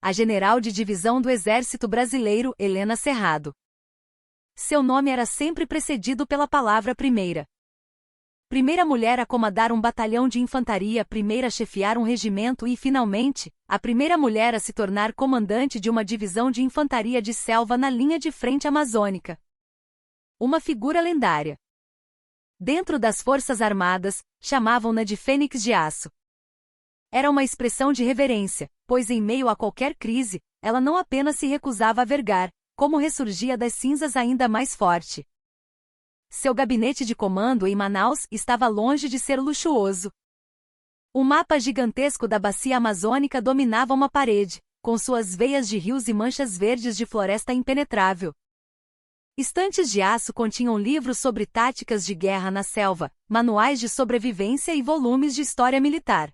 a general de divisão do Exército Brasileiro, Helena Cerrado. Seu nome era sempre precedido pela palavra primeira. Primeira mulher a comandar um batalhão de infantaria, primeira a chefiar um regimento e, finalmente, a primeira mulher a se tornar comandante de uma divisão de infantaria de selva na linha de frente amazônica. Uma figura lendária. Dentro das Forças Armadas, chamavam-na de Fênix de Aço. Era uma expressão de reverência, pois em meio a qualquer crise, ela não apenas se recusava a vergar, como ressurgia das cinzas ainda mais forte. Seu gabinete de comando em Manaus estava longe de ser luxuoso. O mapa gigantesco da bacia amazônica dominava uma parede, com suas veias de rios e manchas verdes de floresta impenetrável. Estantes de aço continham livros sobre táticas de guerra na selva, manuais de sobrevivência e volumes de história militar.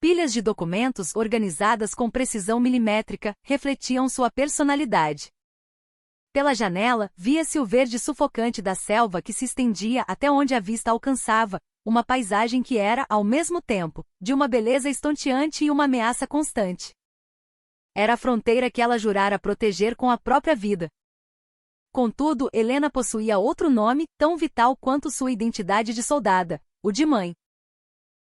Pilhas de documentos organizadas com precisão milimétrica refletiam sua personalidade. Pela janela, via-se o verde sufocante da selva que se estendia até onde a vista alcançava, uma paisagem que era, ao mesmo tempo, de uma beleza estonteante e uma ameaça constante. Era a fronteira que ela jurara proteger com a própria vida. Contudo, Helena possuía outro nome, tão vital quanto sua identidade de soldada, o de mãe.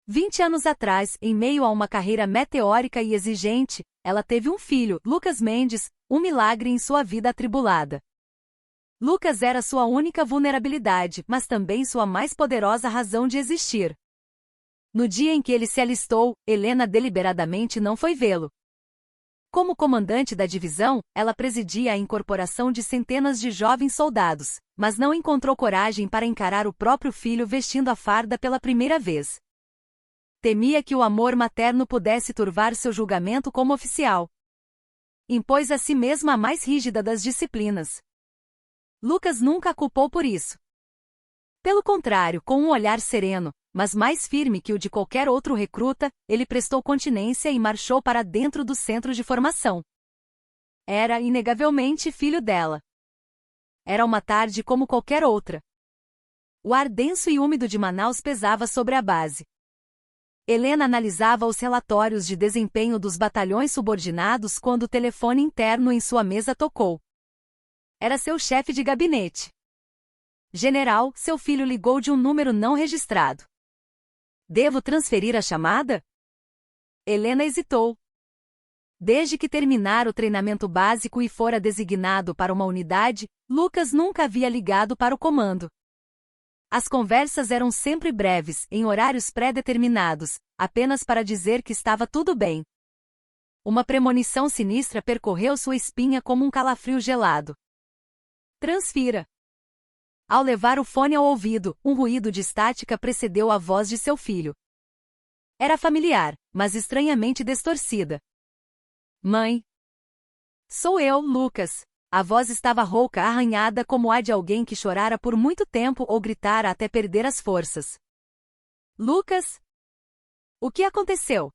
20 anos atrás, em meio a uma carreira meteórica e exigente, ela teve um filho, Lucas Mendes, um milagre em sua vida atribulada. Lucas era sua única vulnerabilidade, mas também sua mais poderosa razão de existir. No dia em que ele se alistou, Helena deliberadamente não foi vê-lo. Como comandante da divisão, ela presidia a incorporação de centenas de jovens soldados, mas não encontrou coragem para encarar o próprio filho vestindo a farda pela primeira vez. Temia que o amor materno pudesse turvar seu julgamento como oficial. Impôs a si mesma a mais rígida das disciplinas. Lucas nunca a culpou por isso. Pelo contrário, com um olhar sereno, mas mais firme que o de qualquer outro recruta, ele prestou continência e marchou para dentro do centro de formação. Era, inegavelmente, filho dela. Era uma tarde como qualquer outra. O ar denso e úmido de Manaus pesava sobre a base. Helena analisava os relatórios de desempenho dos batalhões subordinados quando o telefone interno em sua mesa tocou. Era seu chefe de gabinete. General, seu filho ligou de um número não registrado. Devo transferir a chamada? Helena hesitou. Desde que terminara o treinamento básico e fora designado para uma unidade, Lucas nunca havia ligado para o comando. As conversas eram sempre breves, em horários pré-determinados, apenas para dizer que estava tudo bem. Uma premonição sinistra percorreu sua espinha como um calafrio gelado. Transfira. Ao levar o fone ao ouvido, um ruído de estática precedeu a voz de seu filho. Era familiar, mas estranhamente distorcida. Mãe. Sou eu, Lucas. A voz estava rouca, arranhada como a de alguém que chorara por muito tempo ou gritara até perder as forças. Lucas? O que aconteceu?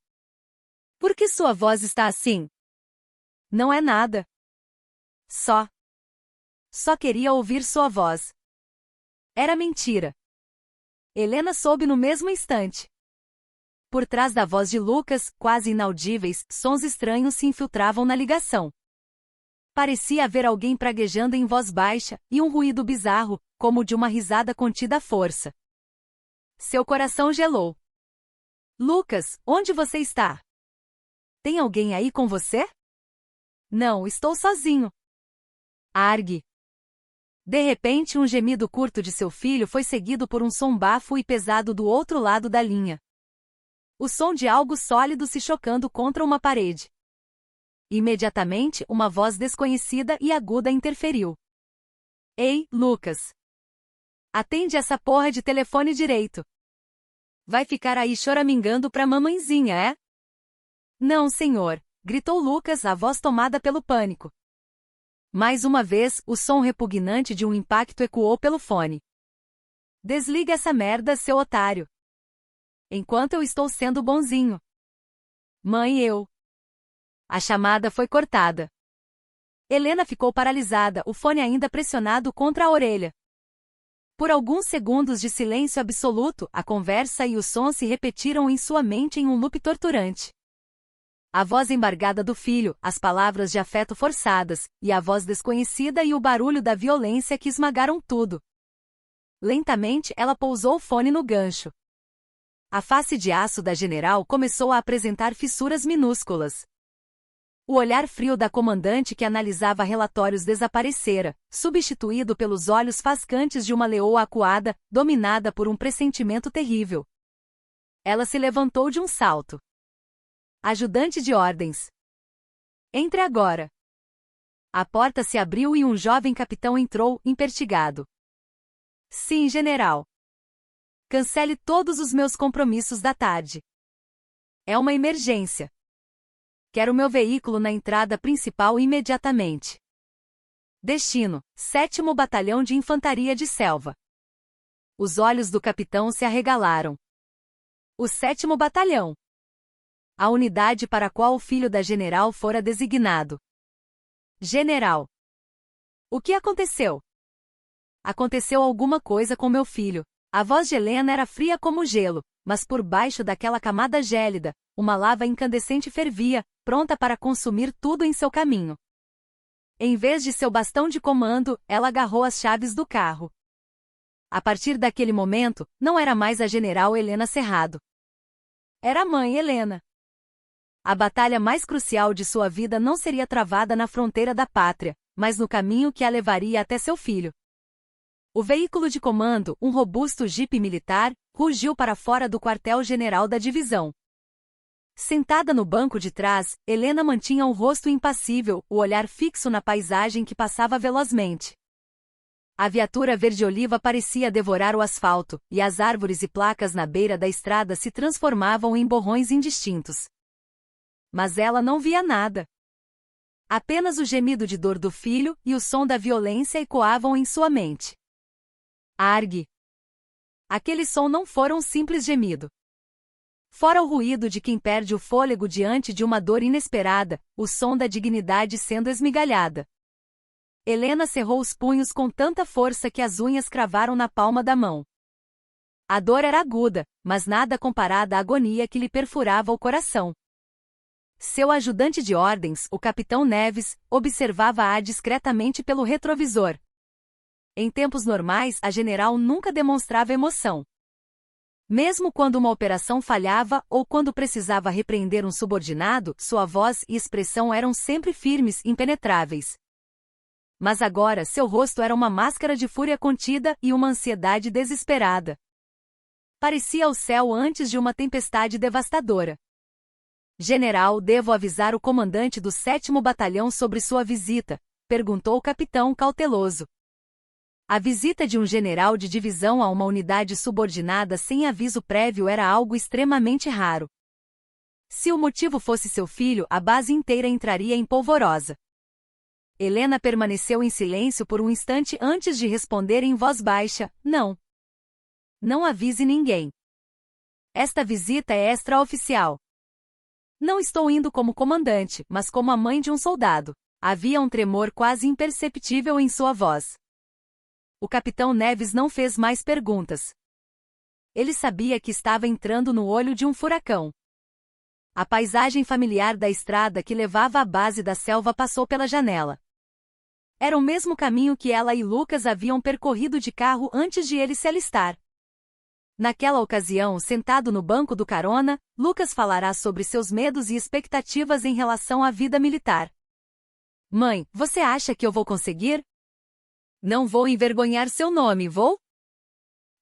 Por que sua voz está assim? Não é nada. Só queria ouvir sua voz. Era mentira. Helena soube no mesmo instante. Por trás da voz de Lucas, quase inaudíveis, sons estranhos se infiltravam na ligação. Parecia haver alguém praguejando em voz baixa, e um ruído bizarro, como o de uma risada contida à força. Seu coração gelou. Lucas, onde você está? Tem alguém aí com você? Não, estou sozinho. Argue. De repente, um gemido curto de seu filho foi seguido por um som bafo e pesado do outro lado da linha. O som de algo sólido se chocando contra uma parede. Imediatamente, uma voz desconhecida e aguda interferiu. Ei, Lucas. Atende essa porra de telefone direito. Vai ficar aí choramingando pra mamãezinha, é? Não, senhor, gritou Lucas, a voz tomada pelo pânico. Mais uma vez, o som repugnante de um impacto ecoou pelo fone. Desliga essa merda, seu otário. Enquanto eu estou sendo bonzinho. Mãe, eu. A chamada foi cortada. Helena ficou paralisada, o fone ainda pressionado contra a orelha. Por alguns segundos de silêncio absoluto, a conversa e o som se repetiram em sua mente em um loop torturante. A voz embargada do filho, as palavras de afeto forçadas, e a voz desconhecida e o barulho da violência que esmagaram tudo. Lentamente, ela pousou o fone no gancho. A face de aço da general começou a apresentar fissuras minúsculas. O olhar frio da comandante que analisava relatórios desaparecera, substituído pelos olhos fascantes de uma leoa acuada, dominada por um pressentimento terrível. Ela se levantou de um salto. Ajudante de ordens. Entre agora. A porta se abriu e um jovem capitão entrou, impertigado. Sim, general. Cancele todos os meus compromissos da tarde. É uma emergência. Quero meu veículo na entrada principal imediatamente. Destino: 7º Batalhão de Infantaria de Selva. Os olhos do capitão se arregalaram. O 7º Batalhão. A unidade para a qual o filho da general fora designado. General. O que aconteceu? Aconteceu alguma coisa com meu filho. A voz de Helena era fria como gelo, mas por baixo daquela camada gélida, uma lava incandescente fervia, pronta para consumir tudo em seu caminho. Em vez de seu bastão de comando, ela agarrou as chaves do carro. A partir daquele momento, não era mais a general Helena Cerrado. Era a mãe Helena. A batalha mais crucial de sua vida não seria travada na fronteira da pátria, mas no caminho que a levaria até seu filho. O veículo de comando, um robusto jipe militar, rugiu para fora do quartel-general da divisão. Sentada no banco de trás, Helena mantinha um rosto impassível, o olhar fixo na paisagem que passava velozmente. A viatura verde-oliva parecia devorar o asfalto, e as árvores e placas na beira da estrada se transformavam em borrões indistintos. Mas ela não via nada. Apenas o gemido de dor do filho e o som da violência ecoavam em sua mente. Argue! Aquele som não fora um simples gemido. Fora o ruído de quem perde o fôlego diante de uma dor inesperada, o som da dignidade sendo esmigalhada. Helena cerrou os punhos com tanta força que as unhas cravaram na palma da mão. A dor era aguda, mas nada comparada à agonia que lhe perfurava o coração. Seu ajudante de ordens, o capitão Neves, observava-a discretamente pelo retrovisor. Em tempos normais, a general nunca demonstrava emoção. Mesmo quando uma operação falhava ou quando precisava repreender um subordinado, sua voz e expressão eram sempre firmes e impenetráveis. Mas agora seu rosto era uma máscara de fúria contida e uma ansiedade desesperada. Parecia o céu antes de uma tempestade devastadora. General, devo avisar o comandante do 7º Batalhão sobre sua visita, perguntou o capitão cauteloso. A visita de um general de divisão a uma unidade subordinada sem aviso prévio era algo extremamente raro. Se o motivo fosse seu filho, a base inteira entraria em polvorosa. Helena permaneceu em silêncio por um instante antes de responder em voz baixa: não. Não avise ninguém. Esta visita é extraoficial. Não estou indo como comandante, mas como a mãe de um soldado. Havia um tremor quase imperceptível em sua voz. O capitão Neves não fez mais perguntas. Ele sabia que estava entrando no olho de um furacão. A paisagem familiar da estrada que levava à base da selva passou pela janela. Era o mesmo caminho que ela e Lucas haviam percorrido de carro antes de ele se alistar. Naquela ocasião, sentado no banco do carona, Lucas falará sobre seus medos e expectativas em relação à vida militar. Mãe, você acha que eu vou conseguir? Não vou envergonhar seu nome, vou?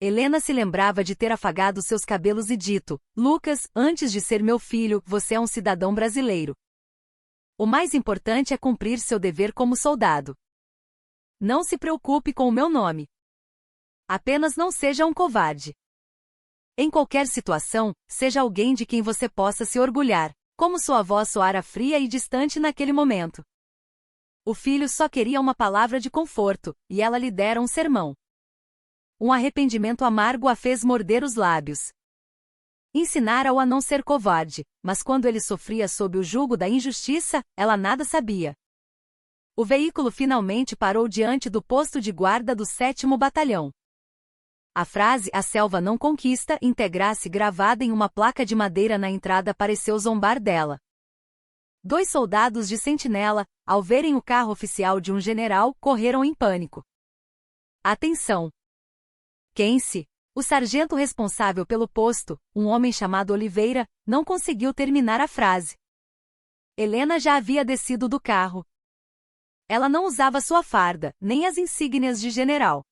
Helena se lembrava de ter afagado seus cabelos e dito: Lucas, antes de ser meu filho, você é um cidadão brasileiro. O mais importante é cumprir seu dever como soldado. Não se preocupe com o meu nome. Apenas não seja um covarde. Em qualquer situação, seja alguém de quem você possa se orgulhar, como sua voz soara fria e distante naquele momento. O filho só queria uma palavra de conforto, e ela lhe dera um sermão. Um arrependimento amargo a fez morder os lábios. Ensinara-o a não ser covarde, mas quando ele sofria sob o jugo da injustiça, ela nada sabia. O veículo finalmente parou diante do posto de guarda do 7º Batalhão. A frase "A selva não conquista" integrasse gravada em uma placa de madeira na entrada pareceu zombar dela. 2 soldados de sentinela, ao verem o carro oficial de um general, correram em pânico. Atenção! Quem-se? O sargento responsável pelo posto, um homem chamado Oliveira, não conseguiu terminar a frase. Helena já havia descido do carro. Ela não usava sua farda, nem as insígnias de general.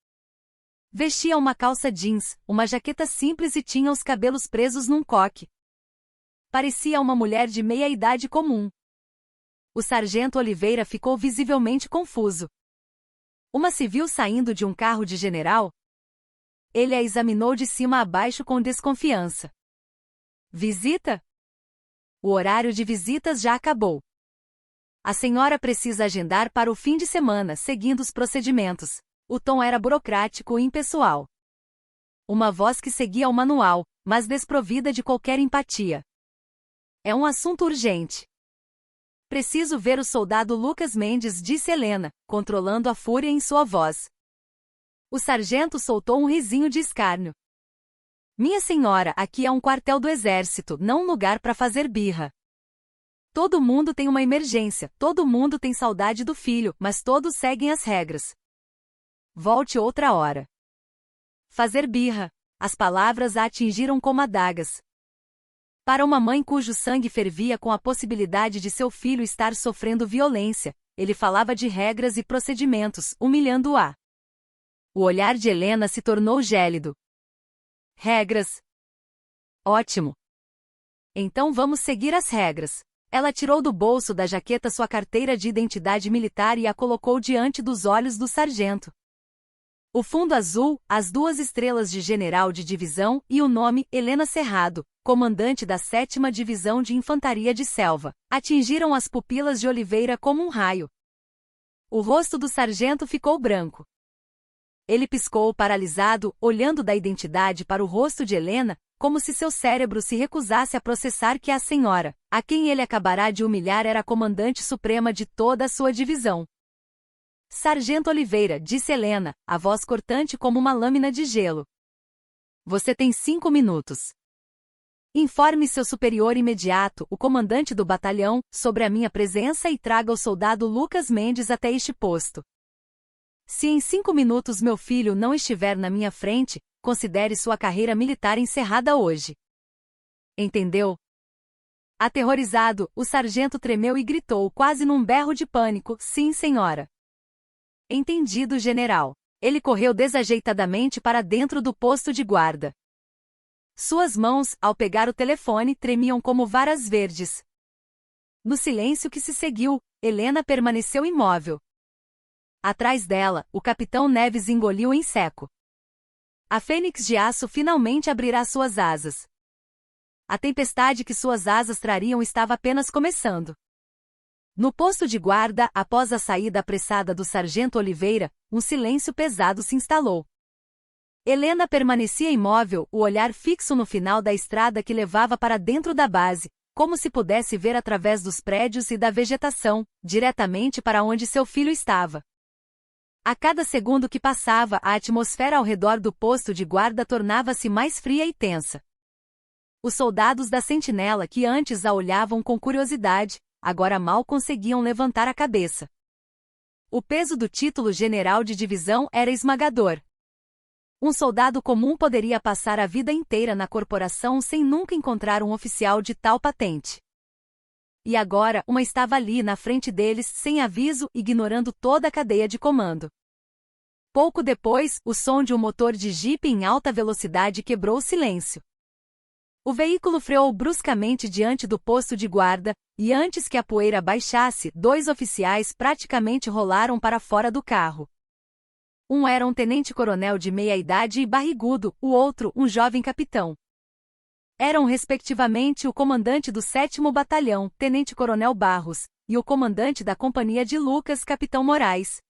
Vestia uma calça jeans, uma jaqueta simples e tinha os cabelos presos num coque. Parecia uma mulher de meia-idade comum. O sargento Oliveira ficou visivelmente confuso. Uma civil saindo de um carro de general? Ele a examinou de cima a baixo com desconfiança. Visita? O horário de visitas já acabou. A senhora precisa agendar para o fim de semana, seguindo os procedimentos. O tom era burocrático e impessoal. Uma voz que seguia o manual, mas desprovida de qualquer empatia. É um assunto urgente. Preciso ver o soldado Lucas Mendes, disse Helena, controlando a fúria em sua voz. O sargento soltou um risinho de escárnio. Minha senhora, aqui é um quartel do exército, não um lugar para fazer birra. Todo mundo tem uma emergência, todo mundo tem saudade do filho, mas todos seguem as regras. Volte outra hora. Fazer birra. As palavras a atingiram como adagas. Para uma mãe cujo sangue fervia com a possibilidade de seu filho estar sofrendo violência, ele falava de regras e procedimentos, humilhando-a. O olhar de Helena se tornou gélido. Regras. Ótimo. Então vamos seguir as regras. Ela tirou do bolso da jaqueta sua carteira de identidade militar e a colocou diante dos olhos do sargento. O fundo azul, as 2 estrelas de general de divisão e o nome Helena Cerrado, comandante da 7ª Divisão de Infantaria de Selva, atingiram as pupilas de Oliveira como um raio. O rosto do sargento ficou branco. Ele piscou paralisado, olhando da identidade para o rosto de Helena, como se seu cérebro se recusasse a processar que a senhora, a quem ele acabará de humilhar, era a comandante suprema de toda a sua divisão. Sargento Oliveira, disse Helena, a voz cortante como uma lâmina de gelo. Você tem 5 minutos. Informe seu superior imediato, o comandante do batalhão, sobre a minha presença e traga o soldado Lucas Mendes até este posto. Se em 5 minutos meu filho não estiver na minha frente, considere sua carreira militar encerrada hoje. Entendeu? Aterrorizado, o sargento tremeu e gritou quase num berro de pânico, sim, senhora. Entendido, general. Ele correu desajeitadamente para dentro do posto de guarda. Suas mãos, ao pegar o telefone, tremiam como varas verdes. No silêncio que se seguiu, Helena permaneceu imóvel. Atrás dela, o capitão Neves engoliu em seco. A fênix de aço finalmente abrirá suas asas. A tempestade que suas asas trariam estava apenas começando. No posto de guarda, após a saída apressada do sargento Oliveira, um silêncio pesado se instalou. Helena permanecia imóvel, o olhar fixo no final da estrada que levava para dentro da base, como se pudesse ver através dos prédios e da vegetação, diretamente para onde seu filho estava. A cada segundo que passava, a atmosfera ao redor do posto de guarda tornava-se mais fria e tensa. Os soldados da sentinela, que antes a olhavam com curiosidade, agora mal conseguiam levantar a cabeça. O peso do título general de divisão era esmagador. Um soldado comum poderia passar a vida inteira na corporação sem nunca encontrar um oficial de tal patente. E agora, uma estava ali na frente deles, sem aviso, ignorando toda a cadeia de comando. Pouco depois, o som de um motor de jipe em alta velocidade quebrou o silêncio. O veículo freou bruscamente diante do posto de guarda, e antes que a poeira baixasse, 2 oficiais praticamente rolaram para fora do carro. Um era um tenente-coronel de meia-idade e barrigudo, o outro, um jovem capitão. Eram respectivamente o comandante do 7º Batalhão, tenente-coronel Barros, e o comandante da companhia de Lucas, capitão Moraes.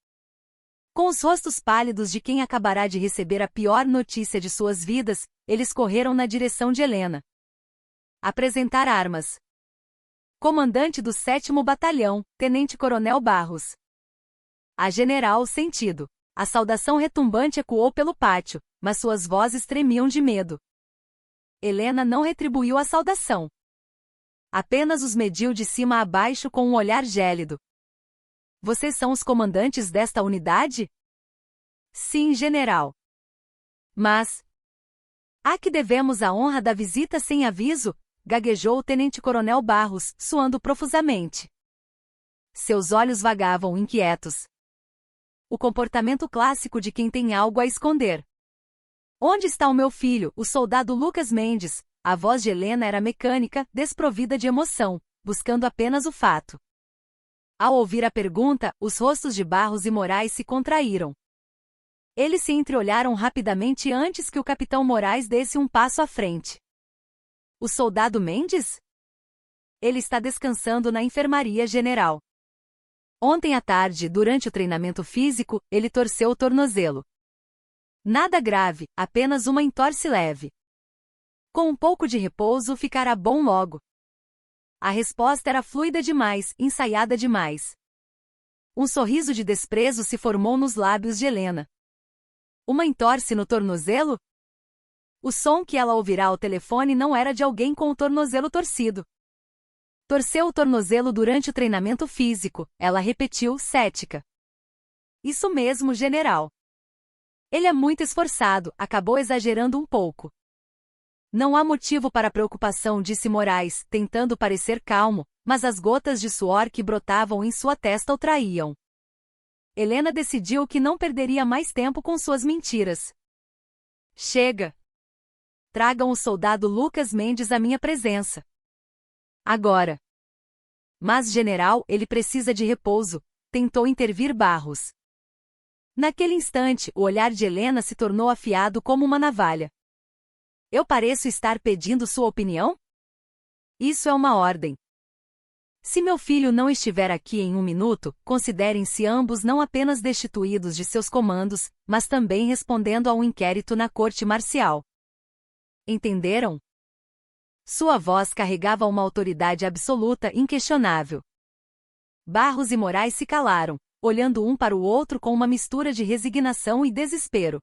Com os rostos pálidos de quem acabará de receber a pior notícia de suas vidas, eles correram na direção de Helena. Apresentar armas. Comandante do 7º Batalhão, tenente-coronel Barros. A general, sentido. A saudação retumbante ecoou pelo pátio, mas suas vozes tremiam de medo. Helena não retribuiu a saudação. Apenas os mediu de cima a baixo com um olhar gélido. Vocês são os comandantes desta unidade? Sim, general. Mas... a que devemos a honra da visita sem aviso? Gaguejou o tenente-coronel Barros, suando profusamente. Seus olhos vagavam inquietos. O comportamento clássico de quem tem algo a esconder. Onde está o meu filho, o soldado Lucas Mendes? A voz de Helena era mecânica, desprovida de emoção, buscando apenas o fato. Ao ouvir a pergunta, os rostos de Barros e Moraes se contraíram. Eles se entreolharam rapidamente antes que o capitão Moraes desse um passo à frente. O soldado Mendes? Ele está descansando na enfermaria general. Ontem à tarde, durante o treinamento físico, ele torceu o tornozelo. Nada grave, apenas uma entorse leve. Com um pouco de repouso ficará bom logo. A resposta era fluida demais, ensaiada demais. Um sorriso de desprezo se formou nos lábios de Helena. Uma entorse no tornozelo? O som que ela ouvirá ao telefone não era de alguém com o tornozelo torcido. Torceu o tornozelo durante o treinamento físico, ela repetiu, cética. Isso mesmo, general. Ele é muito esforçado, acabou exagerando um pouco. Não há motivo para preocupação, disse Moraes, tentando parecer calmo, mas as gotas de suor que brotavam em sua testa o traíam. Helena decidiu que não perderia mais tempo com suas mentiras. Chega! Tragam o soldado Lucas Mendes à minha presença. Agora. Mas, general, ele precisa de repouso, tentou intervir Barros. Naquele instante, o olhar de Helena se tornou afiado como uma navalha. Eu pareço estar pedindo sua opinião? Isso é uma ordem. Se meu filho não estiver aqui em 1 minuto, considerem-se ambos não apenas destituídos de seus comandos, mas também respondendo a um inquérito na corte marcial. Entenderam? Sua voz carregava uma autoridade absoluta inquestionável. Barros e Moraes se calaram, olhando um para o outro com uma mistura de resignação e desespero.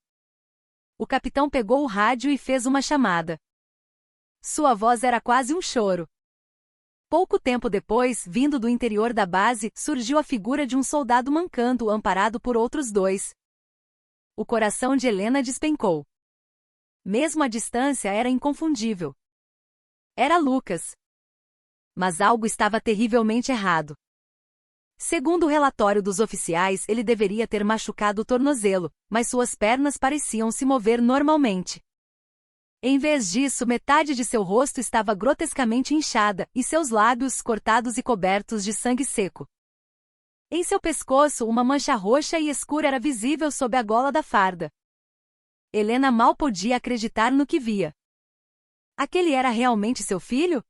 O capitão pegou o rádio e fez uma chamada. Sua voz era quase um choro. Pouco tempo depois, vindo do interior da base, surgiu a figura de um soldado mancando, amparado por outros 2. O coração de Helena despencou. Mesmo à distância era inconfundível. Era Lucas. Mas algo estava terrivelmente errado. Segundo o relatório dos oficiais, ele deveria ter machucado o tornozelo, mas suas pernas pareciam se mover normalmente. Em vez disso, metade de seu rosto estava grotescamente inchada, e seus lábios cortados e cobertos de sangue seco. Em seu pescoço, uma mancha roxa e escura era visível sob a gola da farda. Helena mal podia acreditar no que via. Aquele era realmente seu filho?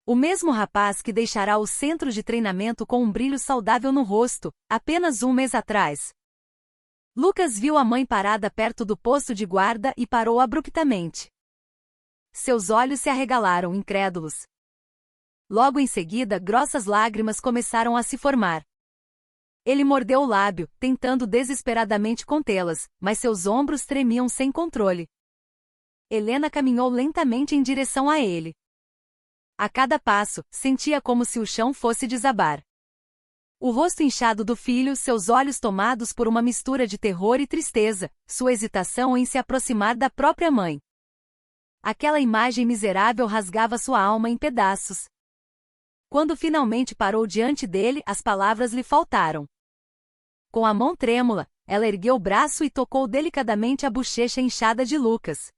O mesmo rapaz que deixará o centro de treinamento com um brilho saudável no rosto, apenas 1 mês atrás. Lucas viu a mãe parada perto do posto de guarda e parou abruptamente. Seus olhos se arregalaram, incrédulos. Logo em seguida, grossas lágrimas começaram a se formar. Ele mordeu o lábio, tentando desesperadamente contê-las, mas seus ombros tremiam sem controle. Helena caminhou lentamente em direção a ele. A cada passo, sentia como se o chão fosse desabar. O rosto inchado do filho, seus olhos tomados por uma mistura de terror e tristeza, sua hesitação em se aproximar da própria mãe. Aquela imagem miserável rasgava sua alma em pedaços. Quando finalmente parou diante dele, as palavras lhe faltaram. Com a mão trêmula, ela ergueu o braço e tocou delicadamente a bochecha inchada de Lucas.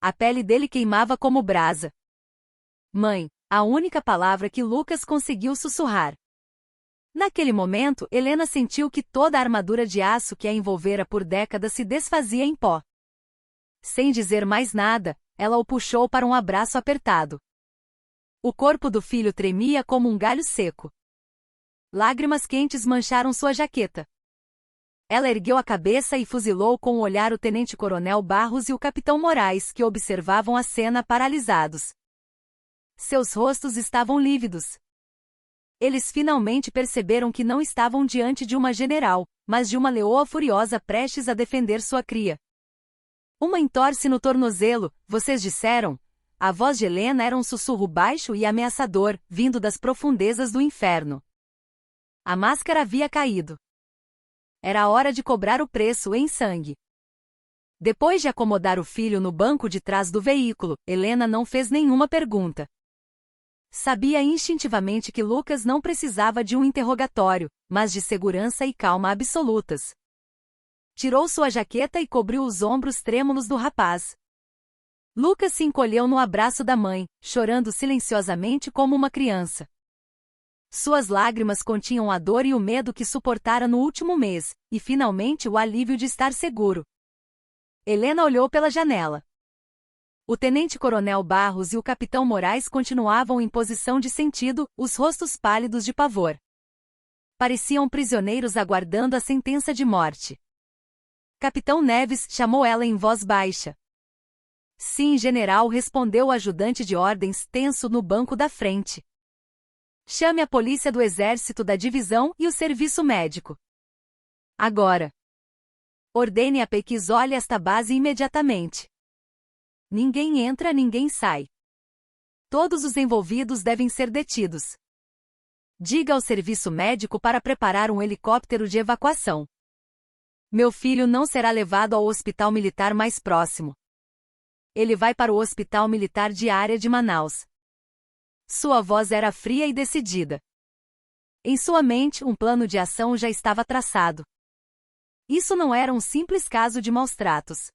A pele dele queimava como brasa. Mãe, a única palavra que Lucas conseguiu sussurrar. Naquele momento, Helena sentiu que toda a armadura de aço que a envolvera por décadas se desfazia em pó. Sem dizer mais nada, ela o puxou para um abraço apertado. O corpo do filho tremia como um galho seco. Lágrimas quentes mancharam sua jaqueta. Ela ergueu a cabeça e fuzilou com o olhar o tenente-coronel Barros e o capitão Moraes, que observavam a cena paralisados. Seus rostos estavam lívidos. Eles finalmente perceberam que não estavam diante de uma general, mas de uma leoa furiosa prestes a defender sua cria. Uma entorse no tornozelo, vocês disseram? A voz de Helena era um sussurro baixo e ameaçador, vindo das profundezas do inferno. A máscara havia caído. Era hora de cobrar o preço em sangue. Depois de acomodar o filho no banco de trás do veículo, Helena não fez nenhuma pergunta. Sabia instintivamente que Lucas não precisava de um interrogatório, mas de segurança e calma absolutas. Tirou sua jaqueta e cobriu os ombros trêmulos do rapaz. Lucas se encolheu no abraço da mãe, chorando silenciosamente como uma criança. Suas lágrimas continham a dor e o medo que suportara no último mês, e finalmente o alívio de estar seguro. Helena olhou pela janela. O tenente-coronel Barros e o capitão Moraes continuavam em posição de sentido, os rostos pálidos de pavor. Pareciam prisioneiros aguardando a sentença de morte. Capitão Neves chamou ela em voz baixa. Sim, general, respondeu o ajudante de ordens tenso no banco da frente. Chame a polícia do exército da divisão e o serviço médico. Agora. Ordene a PEC que isole esta base imediatamente. Ninguém entra, ninguém sai. Todos os envolvidos devem ser detidos. Diga ao serviço médico para preparar um helicóptero de evacuação. Meu filho não será levado ao hospital militar mais próximo. Ele vai para o hospital militar de área de Manaus. Sua voz era fria e decidida. Em sua mente, um plano de ação já estava traçado. Isso não era um simples caso de maus-tratos.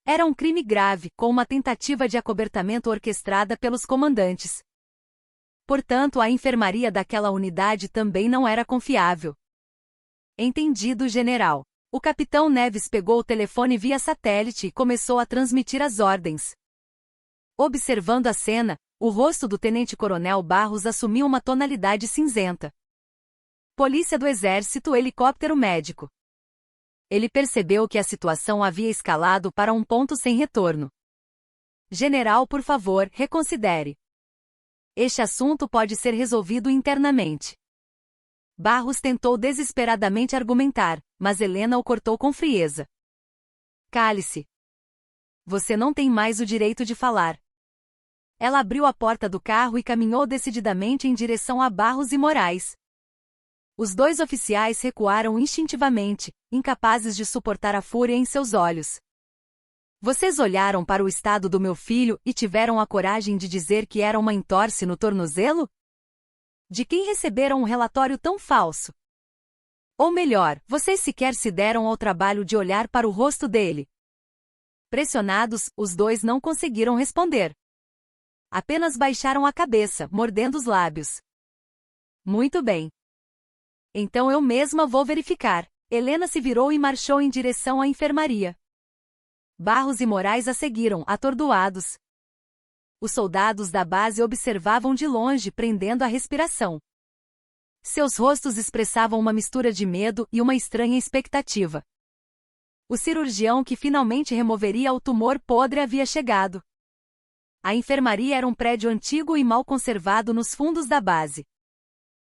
Era um crime grave, com uma tentativa de acobertamento orquestrada pelos comandantes. Portanto, a enfermaria daquela unidade também não era confiável. Entendido, general. O capitão Neves pegou o telefone via satélite e começou a transmitir as ordens. Observando a cena, o rosto do tenente-coronel Barros assumiu uma tonalidade cinzenta. Polícia do Exército, helicóptero médico. Ele percebeu que a situação havia escalado para um ponto sem retorno. General, por favor, reconsidere. Este assunto pode ser resolvido internamente. Barros tentou desesperadamente argumentar, mas Helena o cortou com frieza. Cale-se. Você não tem mais o direito de falar. Ela abriu a porta do carro e caminhou decididamente em direção a Barros e Moraes. Os dois oficiais recuaram instintivamente, incapazes de suportar a fúria em seus olhos. Vocês olharam para o estado do meu filho e tiveram a coragem de dizer que era uma entorse no tornozelo? De quem receberam um relatório tão falso? Ou melhor, vocês sequer se deram ao trabalho de olhar para o rosto dele. Pressionados, os dois não conseguiram responder. Apenas baixaram a cabeça, mordendo os lábios. Muito bem. Então eu mesma vou verificar. Helena se virou e marchou em direção à enfermaria. Barros e Moraes a seguiram, atordoados. Os soldados da base observavam de longe, prendendo a respiração. Seus rostos expressavam uma mistura de medo e uma estranha expectativa. O cirurgião que finalmente removeria o tumor podre havia chegado. A enfermaria era um prédio antigo e mal conservado nos fundos da base.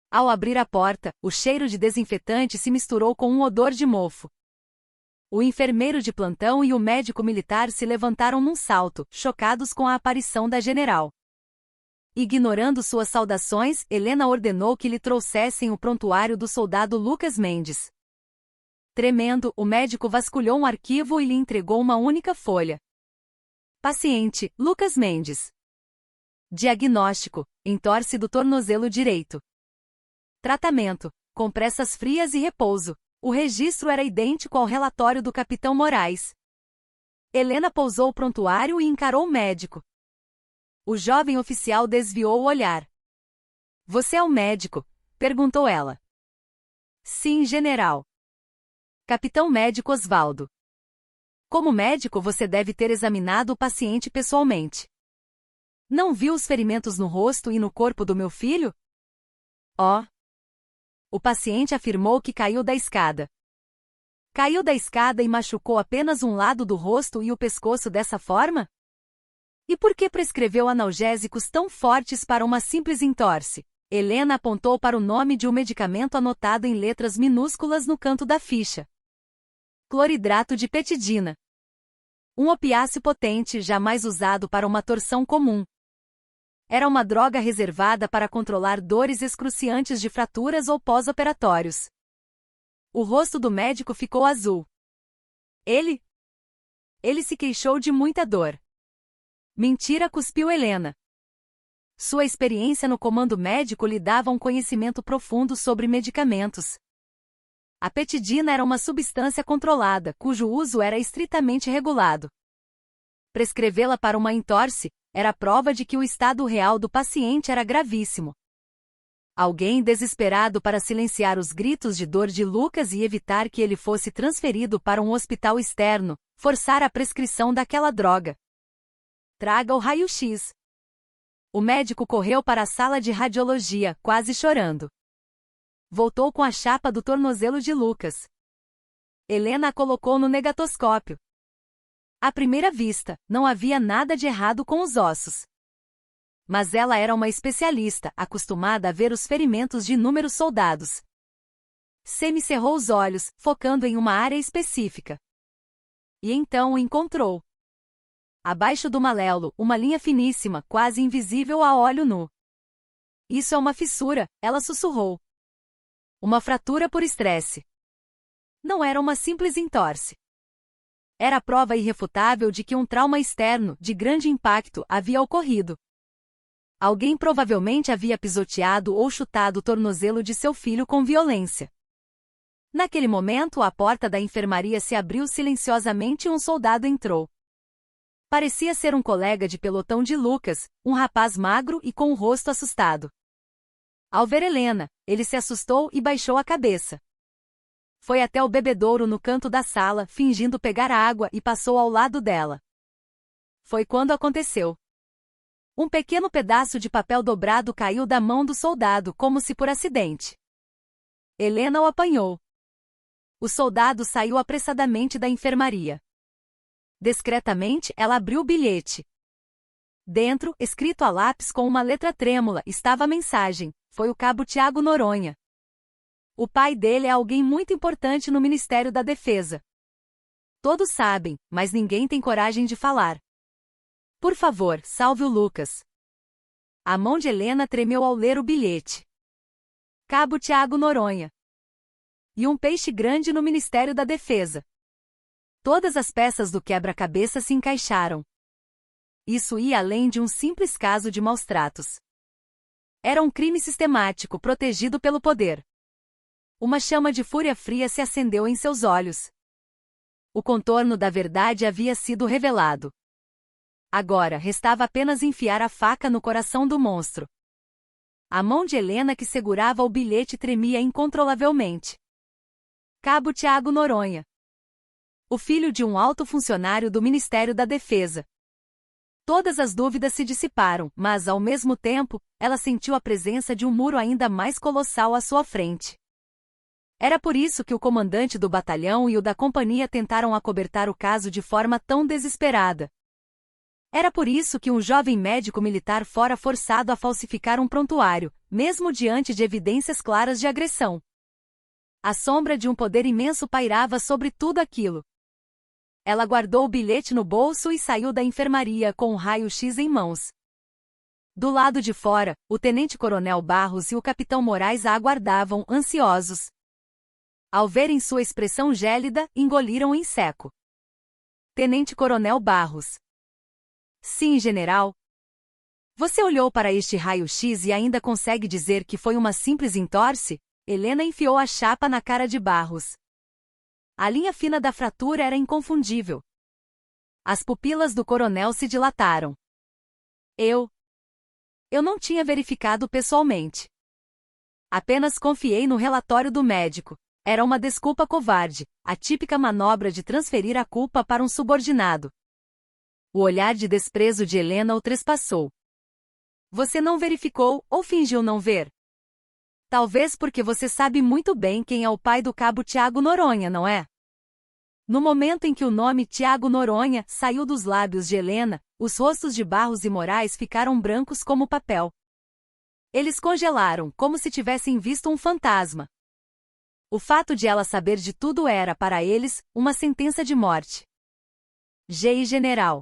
Ao abrir a porta, o cheiro de desinfetante se misturou com um odor de mofo. O enfermeiro de plantão e o médico militar se levantaram num salto, chocados com a aparição da general. Ignorando suas saudações, Helena ordenou que lhe trouxessem o prontuário do soldado Lucas Mendes. Tremendo, o médico vasculhou um arquivo e lhe entregou uma única folha. Paciente, Lucas Mendes. Diagnóstico, entorse do tornozelo direito. Tratamento, compressas frias e repouso. O registro era idêntico ao relatório do capitão Moraes. Helena pousou o prontuário e encarou o médico. O jovem oficial desviou o olhar. Você é o médico? Perguntou ela. Sim, general. Capitão médico Osvaldo. Como médico você deve ter examinado o paciente pessoalmente. Não viu os ferimentos no rosto e no corpo do meu filho? Oh! O paciente afirmou que caiu da escada. Caiu da escada e machucou apenas um lado do rosto e o pescoço dessa forma? E por que prescreveu analgésicos tão fortes para uma simples entorse? Helena apontou para o nome de um medicamento anotado em letras minúsculas no canto da ficha. Cloridrato de petidina. Um opiáceo potente jamais usado para uma torção comum. Era uma droga reservada para controlar dores excruciantes de fraturas ou pós-operatórios. O rosto do médico ficou azul. Ele se queixou de muita dor. Mentira, cuspiu Helena. Sua experiência no comando médico lhe dava um conhecimento profundo sobre medicamentos. A petidina era uma substância controlada, cujo uso era estritamente regulado. Prescrevê-la para uma entorse era prova de que o estado real do paciente era gravíssimo. Alguém desesperado para silenciar os gritos de dor de Lucas e evitar que ele fosse transferido para um hospital externo, forçara a prescrição daquela droga. Traga o raio-x. O médico correu para a sala de radiologia, quase chorando. Voltou com a chapa do tornozelo de Lucas. Helena a colocou no negatoscópio. À primeira vista, não havia nada de errado com os ossos. Mas ela era uma especialista, acostumada a ver os ferimentos de inúmeros soldados. Semicerrou os olhos, focando em uma área específica. E então o encontrou. Abaixo do malelo, uma linha finíssima, quase invisível a olho nu. Isso é uma fissura, ela sussurrou. Uma fratura por estresse. Não era uma simples entorse. Era a prova irrefutável de que um trauma externo, de grande impacto, havia ocorrido. Alguém provavelmente havia pisoteado ou chutado o tornozelo de seu filho com violência. Naquele momento, a porta da enfermaria se abriu silenciosamente e um soldado entrou. Parecia ser um colega de pelotão de Lucas, um rapaz magro e com o rosto assustado. Ao ver Helena, ele se assustou e baixou a cabeça. Foi até o bebedouro no canto da sala, fingindo pegar água e passou ao lado dela. Foi quando aconteceu. Um pequeno pedaço de papel dobrado caiu da mão do soldado como se por acidente. Helena o apanhou. O soldado saiu apressadamente da enfermaria. Discretamente, ela abriu o bilhete. Dentro, escrito a lápis com uma letra trêmula, estava a mensagem: foi o cabo Tiago Noronha. O pai dele é alguém muito importante no Ministério da Defesa. Todos sabem, mas ninguém tem coragem de falar. Por favor, salve o Lucas. A mão de Helena tremeu ao ler o bilhete. Cabo Tiago Noronha. E um peixe grande no Ministério da Defesa. Todas as peças do quebra-cabeça se encaixaram. Isso ia além de um simples caso de maus-tratos. Era um crime sistemático protegido pelo poder. Uma chama de fúria fria se acendeu em seus olhos. O contorno da verdade havia sido revelado. Agora restava apenas enfiar a faca no coração do monstro. A mão de Helena que segurava o bilhete tremia incontrolavelmente. Cabo Tiago Noronha. O filho de um alto funcionário do Ministério da Defesa. Todas as dúvidas se dissiparam, mas, ao mesmo tempo, ela sentiu a presença de um muro ainda mais colossal à sua frente. Era por isso que o comandante do batalhão e o da companhia tentaram acobertar o caso de forma tão desesperada. Era por isso que um jovem médico militar fora forçado a falsificar um prontuário, mesmo diante de evidências claras de agressão. A sombra de um poder imenso pairava sobre tudo aquilo. Ela guardou o bilhete no bolso e saiu da enfermaria com um raio-x em mãos. Do lado de fora, o tenente-coronel Barros e o capitão Moraes a aguardavam, ansiosos. Ao verem sua expressão gélida, engoliram em seco. Tenente-coronel Barros. Sim, general. Você olhou para este raio-x e ainda consegue dizer que foi uma simples entorse? Helena enfiou a chapa na cara de Barros. A linha fina da fratura era inconfundível. As pupilas do coronel se dilataram. Eu não tinha verificado pessoalmente. Apenas confiei no relatório do médico. Era uma desculpa covarde, a típica manobra de transferir a culpa para um subordinado. O olhar de desprezo de Helena o trespassou. Você não verificou, ou fingiu não ver? Talvez porque você sabe muito bem quem é o pai do cabo Tiago Noronha, não é? No momento em que o nome Tiago Noronha saiu dos lábios de Helena, os rostos de Barros e Moraes ficaram brancos como papel. Eles congelaram, como se tivessem visto um fantasma. O fato de ela saber de tudo era, para eles, uma sentença de morte. General.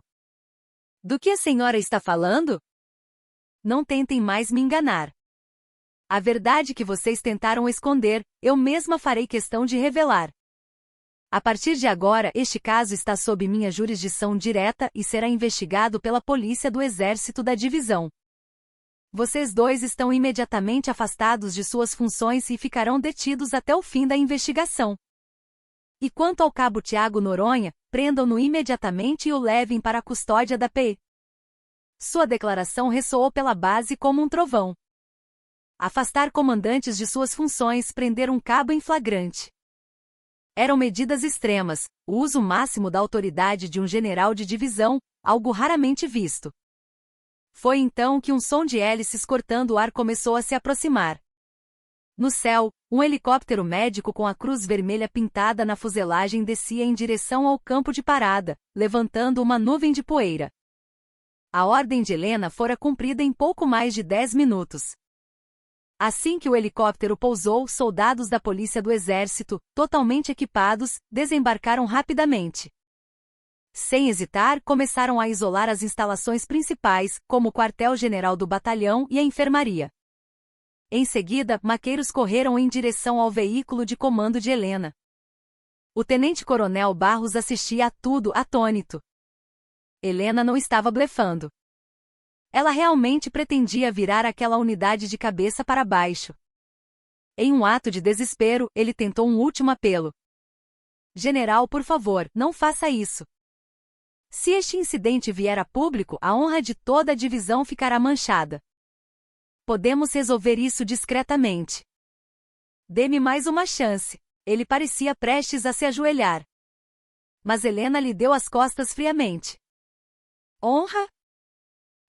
Do que a senhora está falando? Não tentem mais me enganar. A verdade que vocês tentaram esconder, eu mesma farei questão de revelar. A partir de agora, este caso está sob minha jurisdição direta e será investigado pela Polícia do Exército da Divisão. Vocês dois estão imediatamente afastados de suas funções e ficarão detidos até o fim da investigação. E quanto ao cabo Tiago Noronha, prendam-no imediatamente e o levem para a custódia da PE. Sua declaração ressoou pela base como um trovão. Afastar comandantes de suas funções, prender um cabo em flagrante. Eram medidas extremas, o uso máximo da autoridade de um general de divisão, algo raramente visto. Foi então que um som de hélices cortando o ar começou a se aproximar. No céu, um helicóptero médico com a cruz vermelha pintada na fuselagem descia em direção ao campo de parada, levantando uma nuvem de poeira. A ordem de Helena fora cumprida em pouco mais de 10 minutos. Assim que o helicóptero pousou, soldados da Polícia do Exército, totalmente equipados, desembarcaram rapidamente. Sem hesitar, começaram a isolar as instalações principais, como o quartel-general do batalhão e a enfermaria. Em seguida, maqueiros correram em direção ao veículo de comando de Helena. O tenente-coronel Barros assistia a tudo atônito. Helena não estava blefando. Ela realmente pretendia virar aquela unidade de cabeça para baixo. Em um ato de desespero, ele tentou um último apelo. General, por favor, não faça isso. Se este incidente vier a público, a honra de toda a divisão ficará manchada. Podemos resolver isso discretamente. Dê-me mais uma chance. Ele parecia prestes a se ajoelhar. Mas Helena lhe deu as costas friamente. Honra?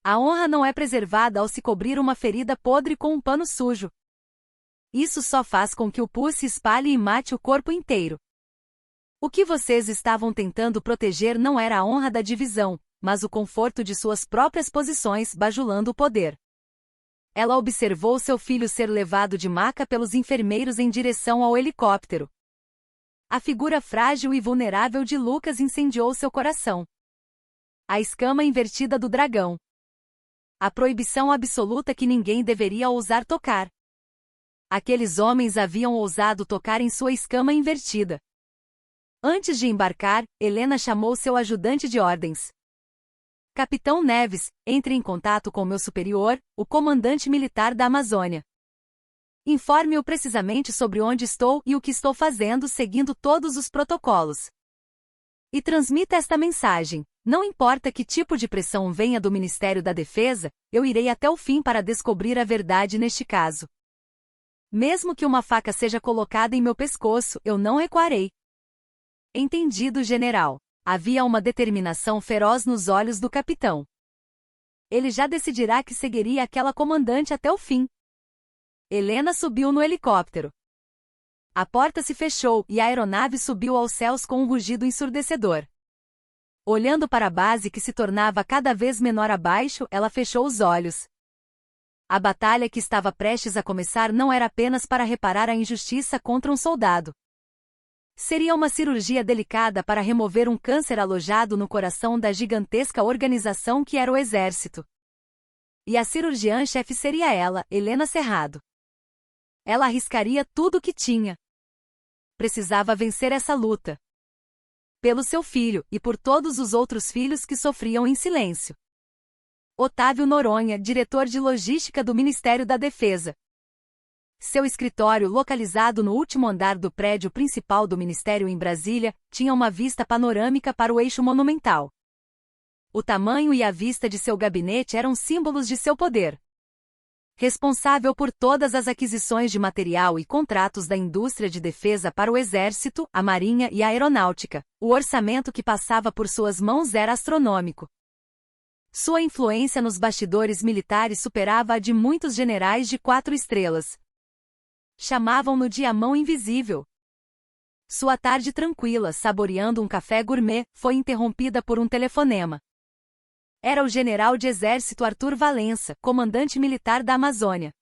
A honra não é preservada ao se cobrir uma ferida podre com um pano sujo. Isso só faz com que o pus se espalhe e mate o corpo inteiro. O que vocês estavam tentando proteger não era a honra da divisão, mas o conforto de suas próprias posições, bajulando o poder. Ela observou seu filho ser levado de maca pelos enfermeiros em direção ao helicóptero. A figura frágil e vulnerável de Lucas incendiou seu coração. A escama invertida do dragão. A proibição absoluta que ninguém deveria ousar tocar. Aqueles homens haviam ousado tocar em sua escama invertida. Antes de embarcar, Helena chamou seu ajudante de ordens. Capitão Neves, entre em contato com meu superior, o comandante militar da Amazônia. Informe-o precisamente sobre onde estou e o que estou fazendo seguindo todos os protocolos. E transmita esta mensagem: não importa que tipo de pressão venha do Ministério da Defesa, eu irei até o fim para descobrir a verdade neste caso. Mesmo que uma faca seja colocada em meu pescoço, eu não recuarei. Entendido, general. Havia uma determinação feroz nos olhos do capitão. Ele já decidirá que seguiria aquela comandante até o fim. Helena subiu no helicóptero. A porta se fechou e a aeronave subiu aos céus com um rugido ensurdecedor. Olhando para a base que se tornava cada vez menor abaixo, ela fechou os olhos. A batalha que estava prestes a começar não era apenas para reparar a injustiça contra um soldado. Seria uma cirurgia delicada para remover um câncer alojado no coração da gigantesca organização que era o Exército. E a cirurgiã-chefe seria ela, Helena Cerrado. Ela arriscaria tudo o que tinha. Precisava vencer essa luta. Pelo seu filho, e por todos os outros filhos que sofriam em silêncio. Otávio Noronha, diretor de logística do Ministério da Defesa. Seu escritório, localizado no último andar do prédio principal do Ministério em Brasília, tinha uma vista panorâmica para o eixo monumental. O tamanho e a vista de seu gabinete eram símbolos de seu poder. Responsável por todas as aquisições de material e contratos da indústria de defesa para o Exército, a Marinha e a Aeronáutica, o orçamento que passava por suas mãos era astronômico. Sua influência nos bastidores militares superava a de muitos generais de 4 estrelas. Chamavam-no de a mão invisível. Sua tarde tranquila, saboreando um café gourmet, foi interrompida por um telefonema. Era o general de exército Arthur Valença, comandante militar da Amazônia.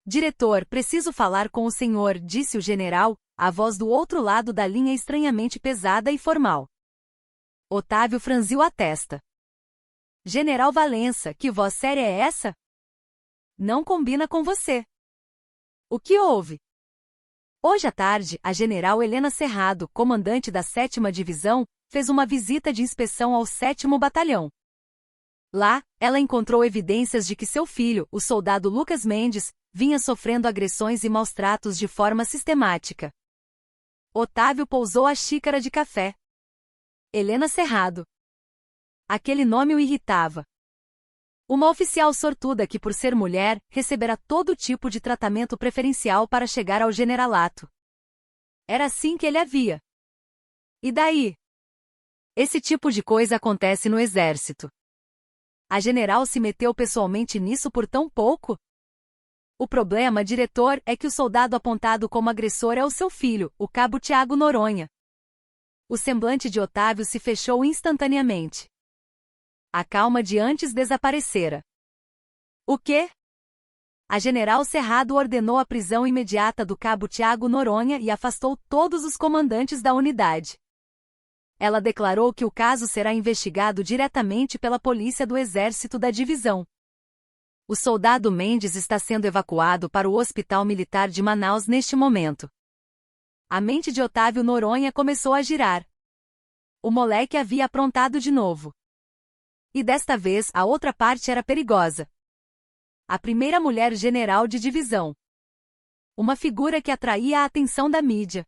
Diretor, preciso falar com o senhor, disse o general, a voz do outro lado da linha estranhamente pesada e formal. Otávio franziu a testa. General Valença, que voz séria é essa? Não combina com você. O que houve? Hoje à tarde, a general Helena Cerrado, comandante da 7ª Divisão, fez uma visita de inspeção ao 7º Batalhão. Lá, ela encontrou evidências de que seu filho, o soldado Lucas Mendes, vinha sofrendo agressões e maus-tratos de forma sistemática. Otávio pousou a xícara de café. Helena Cerrado. Aquele nome o irritava. Uma oficial sortuda que, por ser mulher, receberá todo tipo de tratamento preferencial para chegar ao generalato. Era assim que ele a via. E daí? Esse tipo de coisa acontece no exército. A general se meteu pessoalmente nisso por tão pouco? O problema, diretor, é que o soldado apontado como agressor é o seu filho, o cabo Tiago Noronha. O semblante de Otávio se fechou instantaneamente. A calma de antes desaparecera. O quê? A general Cerrado ordenou a prisão imediata do cabo Tiago Noronha e afastou todos os comandantes da unidade. Ela declarou que o caso será investigado diretamente pela polícia do Exército da Divisão. O soldado Mendes está sendo evacuado para o Hospital Militar de Manaus neste momento. A mente de Otávio Noronha começou a girar. O moleque havia aprontado de novo. E desta vez a outra parte era perigosa. A primeira mulher general de divisão. Uma figura que atraía a atenção da mídia.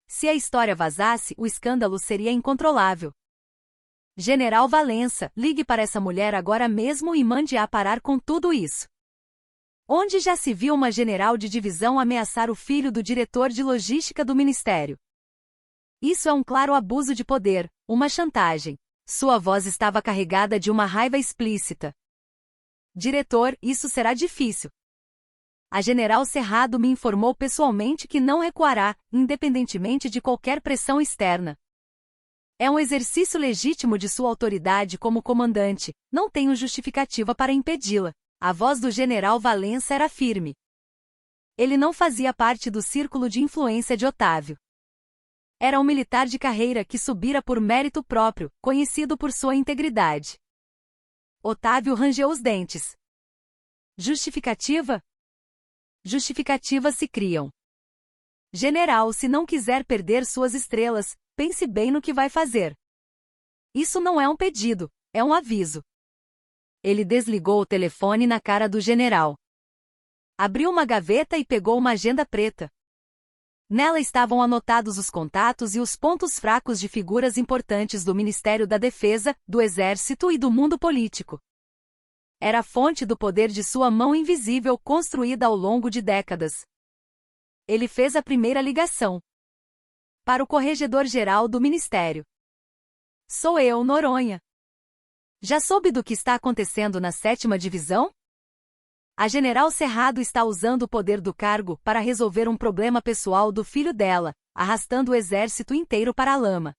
Se a história vazasse, o escândalo seria incontrolável. General Valença, ligue para essa mulher agora mesmo e mande-a parar com tudo isso. Onde já se viu uma general de divisão ameaçar o filho do diretor de logística do ministério? Isso é um claro abuso de poder, uma chantagem. Sua voz estava carregada de uma raiva explícita. Diretor, isso será difícil. A general Cerrado me informou pessoalmente que não recuará, independentemente de qualquer pressão externa. É um exercício legítimo de sua autoridade como comandante, não tenho justificativa para impedi-la. A voz do general Valença era firme. Ele não fazia parte do círculo de influência de Otávio. Era um militar de carreira que subira por mérito próprio, conhecido por sua integridade. Otávio rangeu os dentes. Justificativa? Justificativas se criam. General, se não quiser perder suas estrelas, pense bem no que vai fazer. Isso não é um pedido, é um aviso. Ele desligou o telefone na cara do general. Abriu uma gaveta e pegou uma agenda preta. Nela estavam anotados os contatos e os pontos fracos de figuras importantes do Ministério da Defesa, do Exército e do mundo político. Era a fonte do poder de sua mão invisível construída ao longo de décadas. Ele fez a primeira ligação. Para o corregedor-geral do Ministério. Sou eu, Noronha. Já soube do que está acontecendo na 7ª Divisão? A general Cerrado está usando o poder do cargo para resolver um problema pessoal do filho dela, arrastando o exército inteiro para a lama.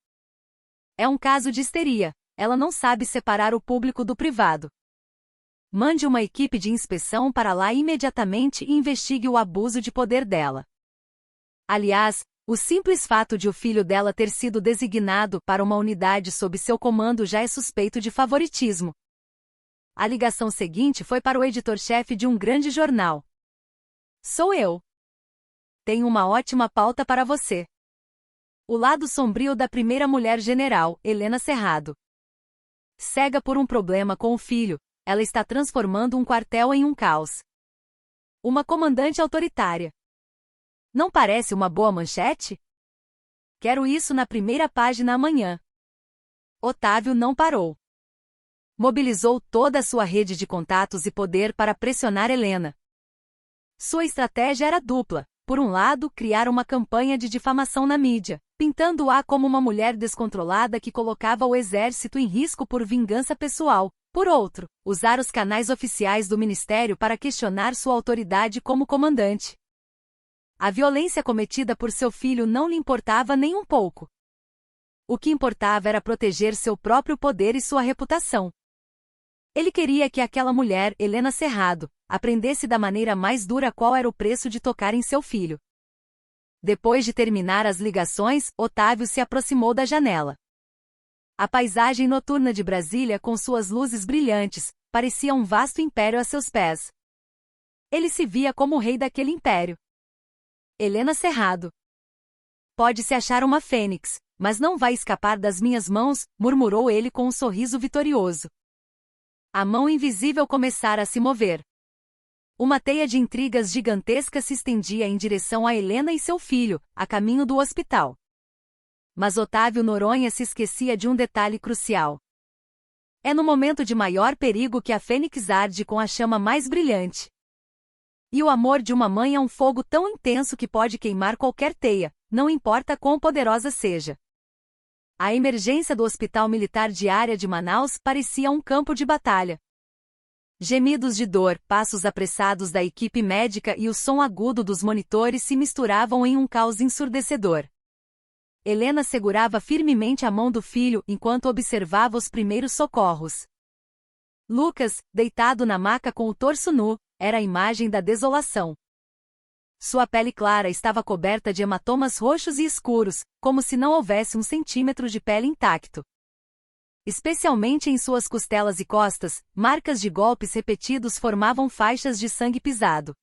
É um caso de histeria, ela não sabe separar o público do privado. Mande uma equipe de inspeção para lá imediatamente e investigue o abuso de poder dela. Aliás, o simples fato de o filho dela ter sido designado para uma unidade sob seu comando já é suspeito de favoritismo. A ligação seguinte foi para o editor-chefe de um grande jornal. Sou eu. Tenho uma ótima pauta para você. O lado sombrio da primeira mulher general, Helena Cerrado. Cega por um problema com o filho, ela está transformando um quartel em um caos. Uma comandante autoritária. Não parece uma boa manchete? Quero isso na primeira página amanhã. Otávio não parou. Mobilizou toda a sua rede de contatos e poder para pressionar Helena. Sua estratégia era dupla. Por um lado, criar uma campanha de difamação na mídia, pintando-a como uma mulher descontrolada que colocava o exército em risco por vingança pessoal. Por outro, usar os canais oficiais do ministério para questionar sua autoridade como comandante. A violência cometida por seu filho não lhe importava nem um pouco. O que importava era proteger seu próprio poder e sua reputação. Ele queria que aquela mulher, Helena Cerrado, aprendesse da maneira mais dura qual era o preço de tocar em seu filho. Depois de terminar as ligações, Otávio se aproximou da janela. A paisagem noturna de Brasília, com suas luzes brilhantes, parecia um vasto império a seus pés. Ele se via como o rei daquele império. Helena Cerrado. Pode se achar uma fênix, mas não vai escapar das minhas mãos, murmurou ele com um sorriso vitorioso. A mão invisível começara a se mover. Uma teia de intrigas gigantesca se estendia em direção a Helena e seu filho, a caminho do hospital. Mas Otávio Noronha se esquecia de um detalhe crucial. É no momento de maior perigo que a fênix arde com a chama mais brilhante. E o amor de uma mãe é um fogo tão intenso que pode queimar qualquer teia, não importa quão poderosa seja. A emergência do Hospital Militar Diária de Manaus parecia um campo de batalha. Gemidos de dor, passos apressados da equipe médica e o som agudo dos monitores se misturavam em um caos ensurdecedor. Helena segurava firmemente a mão do filho enquanto observava os primeiros socorros. Lucas, deitado na maca com o torso nu, era a imagem da desolação. Sua pele clara estava coberta de hematomas roxos e escuros, como se não houvesse 1 centímetro de pele intacto. Especialmente em suas costelas e costas, marcas de golpes repetidos formavam faixas de sangue pisado.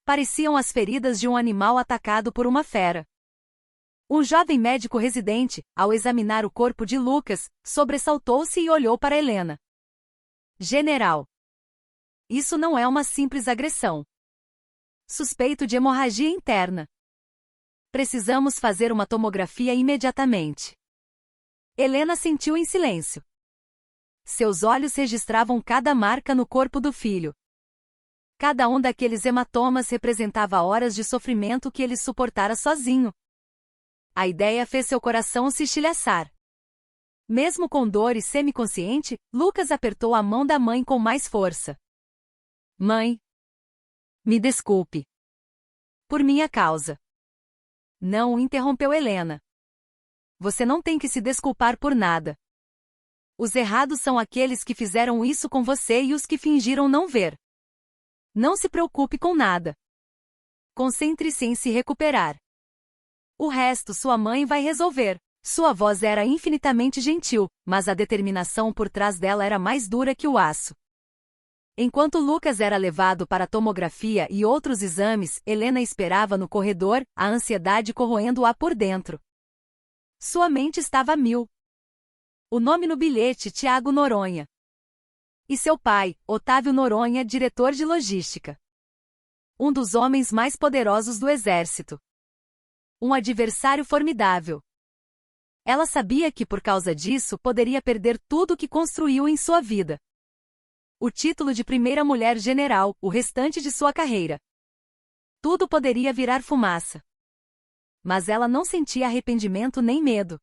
Pareciam as feridas de um animal atacado por uma fera. Um jovem médico residente, ao examinar o corpo de Lucas, sobressaltou-se e olhou para Helena. General. Isso não é uma simples agressão. Suspeito de hemorragia interna. Precisamos fazer uma tomografia imediatamente. Helena sentiu em silêncio. Seus olhos registravam cada marca no corpo do filho. Cada um daqueles hematomas representava horas de sofrimento que ele suportara sozinho. A ideia fez seu coração se estilhaçar. Mesmo com dor e semiconsciente, Lucas apertou a mão da mãe com mais força. Mãe. Me desculpe. Por minha causa. Não, interrompeu Helena. Você não tem que se desculpar por nada. Os errados são aqueles que fizeram isso com você e os que fingiram não ver. Não se preocupe com nada. Concentre-se em se recuperar. O resto sua mãe vai resolver. Sua voz era infinitamente gentil, mas a determinação por trás dela era mais dura que o aço. Enquanto Lucas era levado para a tomografia e outros exames, Helena esperava no corredor, a ansiedade corroendo-a por dentro. Sua mente estava a mil. O nome no bilhete: Tiago Noronha. E seu pai, Otávio Noronha, diretor de logística. Um dos homens mais poderosos do exército. Um adversário formidável. Ela sabia que por causa disso poderia perder tudo o que construiu em sua vida. O título de primeira mulher general, o restante de sua carreira. Tudo poderia virar fumaça. Mas ela não sentia arrependimento nem medo.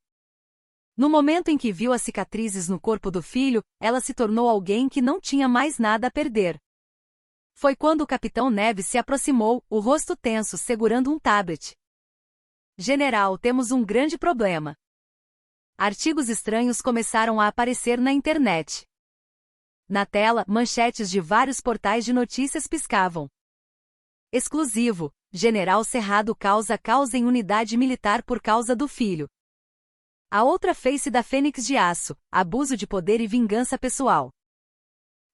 No momento em que viu as cicatrizes no corpo do filho, ela se tornou alguém que não tinha mais nada a perder. Foi quando o capitão Neves se aproximou, o rosto tenso, segurando um tablet. General, temos um grande problema. Artigos estranhos começaram a aparecer na internet. Na tela, manchetes de vários portais de notícias piscavam. Exclusivo: General Cerrado causa caos em unidade militar por causa do filho. A outra face da Fênix de Aço: abuso de poder e vingança pessoal.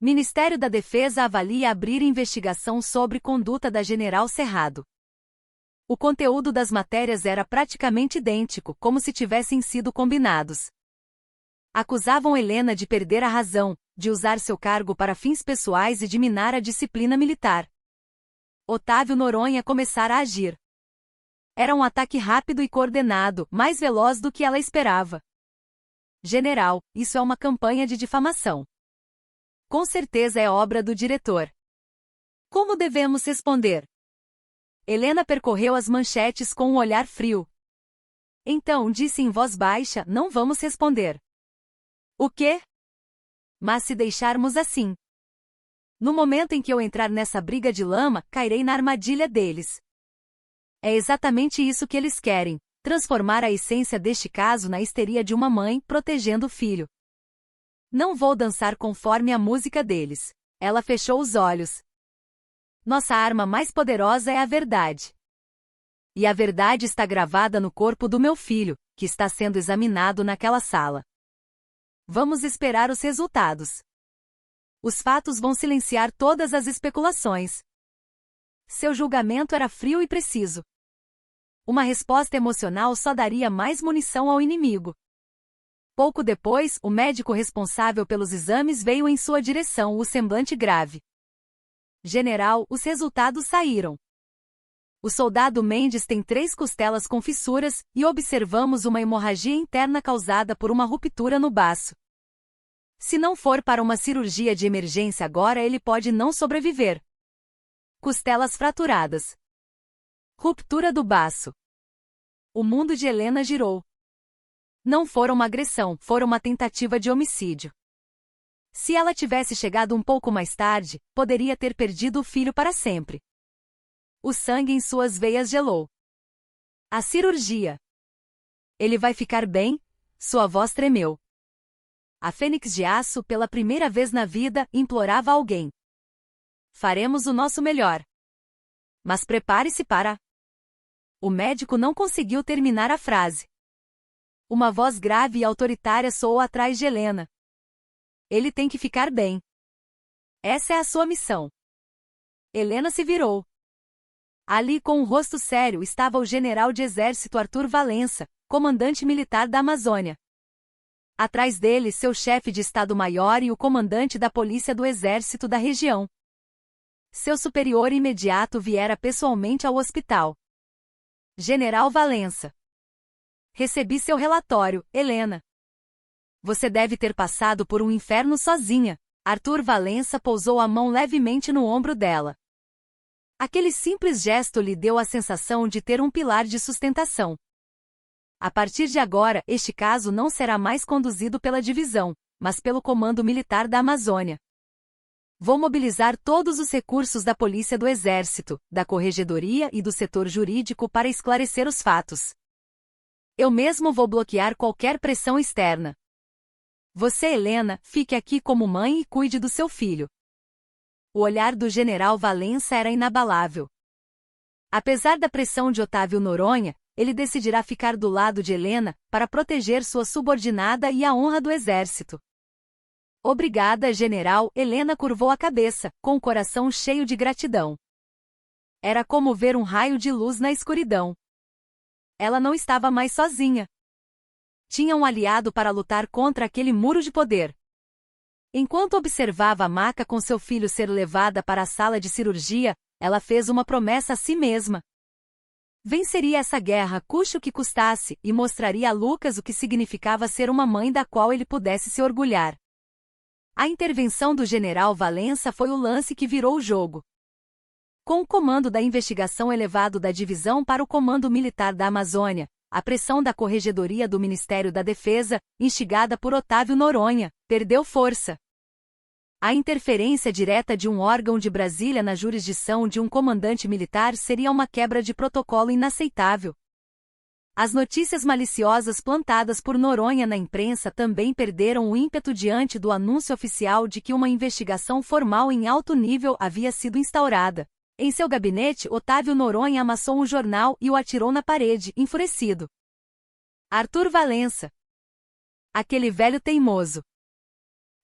Ministério da Defesa avalia abrir investigação sobre conduta da General Cerrado. O conteúdo das matérias era praticamente idêntico, como se tivessem sido combinados. Acusavam Helena de perder a razão, de usar seu cargo para fins pessoais e de minar a disciplina militar. Otávio Noronha começara a agir. Era um ataque rápido e coordenado, mais veloz do que ela esperava. General, isso é uma campanha de difamação. Com certeza é obra do diretor. Como devemos responder? Helena percorreu as manchetes com um olhar frio. Então disse em voz baixa: não vamos responder. O quê? Mas se deixarmos assim. No momento em que eu entrar nessa briga de lama, cairei na armadilha deles. É exatamente isso que eles querem, transformar a essência deste caso na histeria de uma mãe protegendo o filho. Não vou dançar conforme a música deles. Ela fechou os olhos. Nossa arma mais poderosa é a verdade. E a verdade está gravada no corpo do meu filho, que está sendo examinado naquela sala. Vamos esperar os resultados. Os fatos vão silenciar todas as especulações. Seu julgamento era frio e preciso. Uma resposta emocional só daria mais munição ao inimigo. Pouco depois, o médico responsável pelos exames veio em sua direção, o semblante grave. General, os resultados saíram. O soldado Mendes tem 3 costelas com fissuras e observamos uma hemorragia interna causada por uma ruptura no baço. Se não for para uma cirurgia de emergência agora, ele pode não sobreviver. Costelas fraturadas. Ruptura do baço. O mundo de Helena girou. Não fora uma agressão, fora uma tentativa de homicídio. Se ela tivesse chegado um pouco mais tarde, poderia ter perdido o filho para sempre. O sangue em suas veias gelou. A cirurgia. Ele vai ficar bem? Sua voz tremeu. A fênix de aço, pela primeira vez na vida, implorava a alguém. Faremos o nosso melhor. Mas prepare-se para... O médico não conseguiu terminar a frase. Uma voz grave e autoritária soou atrás de Helena. Ele tem que ficar bem. Essa é a sua missão. Helena se virou. Ali, com um rosto sério, estava o general de exército Arthur Valença, comandante militar da Amazônia. Atrás dele, seu chefe de Estado-Maior e o comandante da polícia do exército da região. Seu superior imediato viera pessoalmente ao hospital. General Valença. Recebi seu relatório, Helena. Você deve ter passado por um inferno sozinha. Arthur Valença pousou a mão levemente no ombro dela. Aquele simples gesto lhe deu a sensação de ter um pilar de sustentação. A partir de agora, este caso não será mais conduzido pela divisão, mas pelo Comando Militar da Amazônia. Vou mobilizar todos os recursos da Polícia do Exército, da Corregedoria e do setor jurídico para esclarecer os fatos. Eu mesmo vou bloquear qualquer pressão externa. Você, Helena, fique aqui como mãe e cuide do seu filho. O olhar do general Valença era inabalável. Apesar da pressão de Otávio Noronha, ele decidirá ficar do lado de Helena para proteger sua subordinada e a honra do exército. Obrigada, general. Helena curvou a cabeça, com o coração cheio de gratidão. Era como ver um raio de luz na escuridão. Ela não estava mais sozinha. Tinha um aliado para lutar contra aquele muro de poder. Enquanto observava a maca com seu filho ser levada para a sala de cirurgia, ela fez uma promessa a si mesma. Venceria essa guerra, custe o que custasse, e mostraria a Lucas o que significava ser uma mãe da qual ele pudesse se orgulhar. A intervenção do general Valença foi o lance que virou o jogo. Com o comando da investigação elevado da divisão para o Comando Militar da Amazônia, a pressão da Corregedoria do Ministério da Defesa, instigada por Otávio Noronha, perdeu força. A interferência direta de um órgão de Brasília na jurisdição de um comandante militar seria uma quebra de protocolo inaceitável. As notícias maliciosas plantadas por Noronha na imprensa também perderam o ímpeto diante do anúncio oficial de que uma investigação formal em alto nível havia sido instaurada. Em seu gabinete, Otávio Noronha amassou um jornal e o atirou na parede, enfurecido. Arthur Valença. Aquele velho teimoso.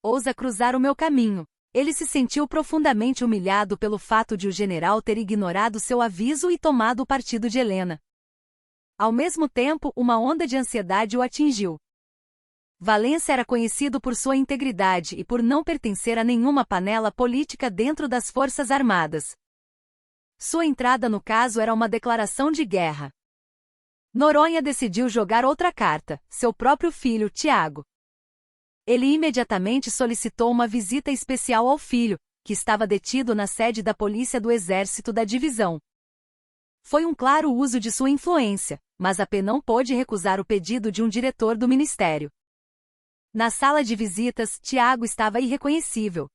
Ousa cruzar o meu caminho. Ele se sentiu profundamente humilhado pelo fato de o general ter ignorado seu aviso e tomado o partido de Helena. Ao mesmo tempo, uma onda de ansiedade o atingiu. Valença era conhecido por sua integridade e por não pertencer a nenhuma panela política dentro das Forças Armadas. Sua entrada no caso era uma declaração de guerra. Noronha decidiu jogar outra carta, seu próprio filho, Tiago. Ele imediatamente solicitou uma visita especial ao filho, que estava detido na sede da Polícia do Exército da Divisão. Foi um claro uso de sua influência, mas a P não pôde recusar o pedido de um diretor do ministério. Na sala de visitas, Tiago estava irreconhecível.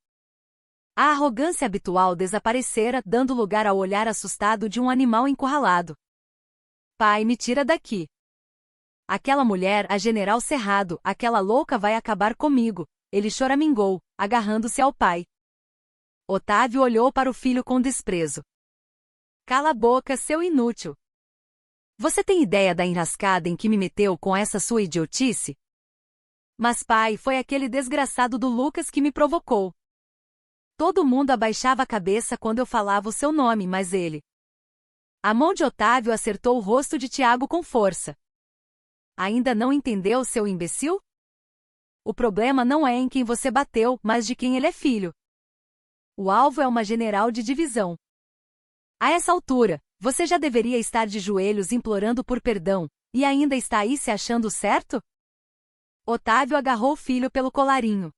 A arrogância habitual desaparecera, dando lugar ao olhar assustado de um animal encurralado. Pai, me tira daqui. Aquela mulher, a General Cerrado, aquela louca vai acabar comigo, ele choramingou, agarrando-se ao pai. Otávio olhou para o filho com desprezo. Cala a boca, seu inútil. Você tem ideia da enrascada em que me meteu com essa sua idiotice? Mas pai, foi aquele desgraçado do Lucas que me provocou. Todo mundo abaixava a cabeça quando eu falava o seu nome, mas ele... A mão de Otávio acertou o rosto de Tiago com força. Ainda não entendeu, seu imbecil? O problema não é em quem você bateu, mas de quem ele é filho. O alvo é uma general de divisão. A essa altura, você já deveria estar de joelhos implorando por perdão, e ainda está aí se achando certo? Otávio agarrou o filho pelo colarinho.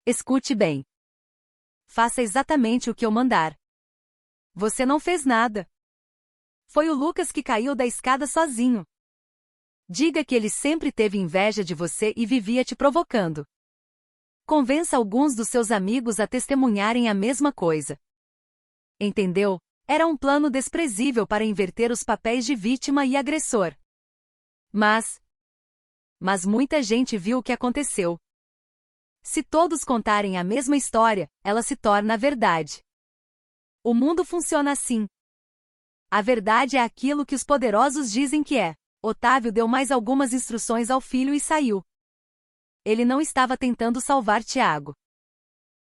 Escute bem. Faça exatamente o que eu mandar. Você não fez nada. Foi o Lucas que caiu da escada sozinho. Diga que ele sempre teve inveja de você e vivia te provocando. Convença alguns dos seus amigos a testemunharem a mesma coisa. Entendeu? Era um plano desprezível para inverter os papéis de vítima e agressor. Mas muita gente viu o que aconteceu. Se todos contarem a mesma história, ela se torna verdade. O mundo funciona assim. A verdade é aquilo que os poderosos dizem que é. Otávio deu mais algumas instruções ao filho e saiu. Ele não estava tentando salvar Tiago.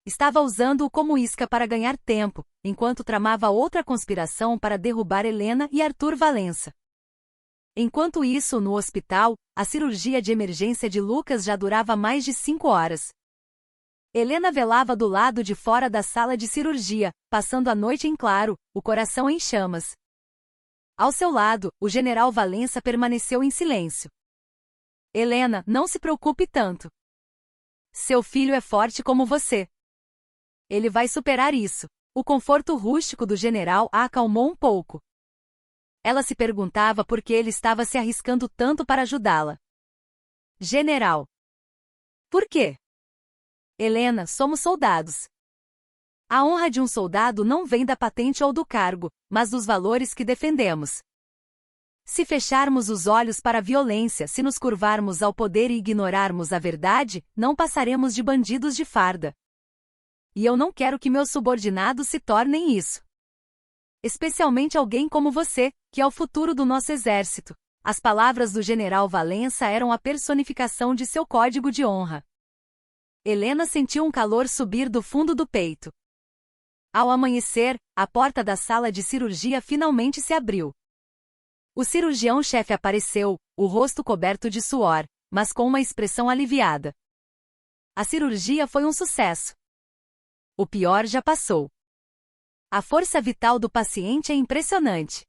Estava usando-o como isca para ganhar tempo, enquanto tramava outra conspiração para derrubar Helena e Arthur Valença. Enquanto isso, no hospital, a cirurgia de emergência de Lucas já durava mais de 5 horas. Helena velava do lado de fora da sala de cirurgia, passando a noite em claro, o coração em chamas. Ao seu lado, o general Valença permaneceu em silêncio. Helena, não se preocupe tanto. Seu filho é forte como você. Ele vai superar isso. O conforto rústico do general a acalmou um pouco. Ela se perguntava por que ele estava se arriscando tanto para ajudá-la. General. Por quê? Helena, somos soldados. A honra de um soldado não vem da patente ou do cargo, mas dos valores que defendemos. Se fecharmos os olhos para a violência, se nos curvarmos ao poder e ignorarmos a verdade, não passaremos de bandidos de farda. E eu não quero que meus subordinados se tornem isso. Especialmente alguém como você, que é o futuro do nosso exército. As palavras do general Valença eram a personificação de seu código de honra. Helena sentiu um calor subir do fundo do peito. Ao amanhecer, a porta da sala de cirurgia finalmente se abriu. O cirurgião-chefe apareceu, o rosto coberto de suor, mas com uma expressão aliviada. A cirurgia foi um sucesso. O pior já passou. A força vital do paciente é impressionante.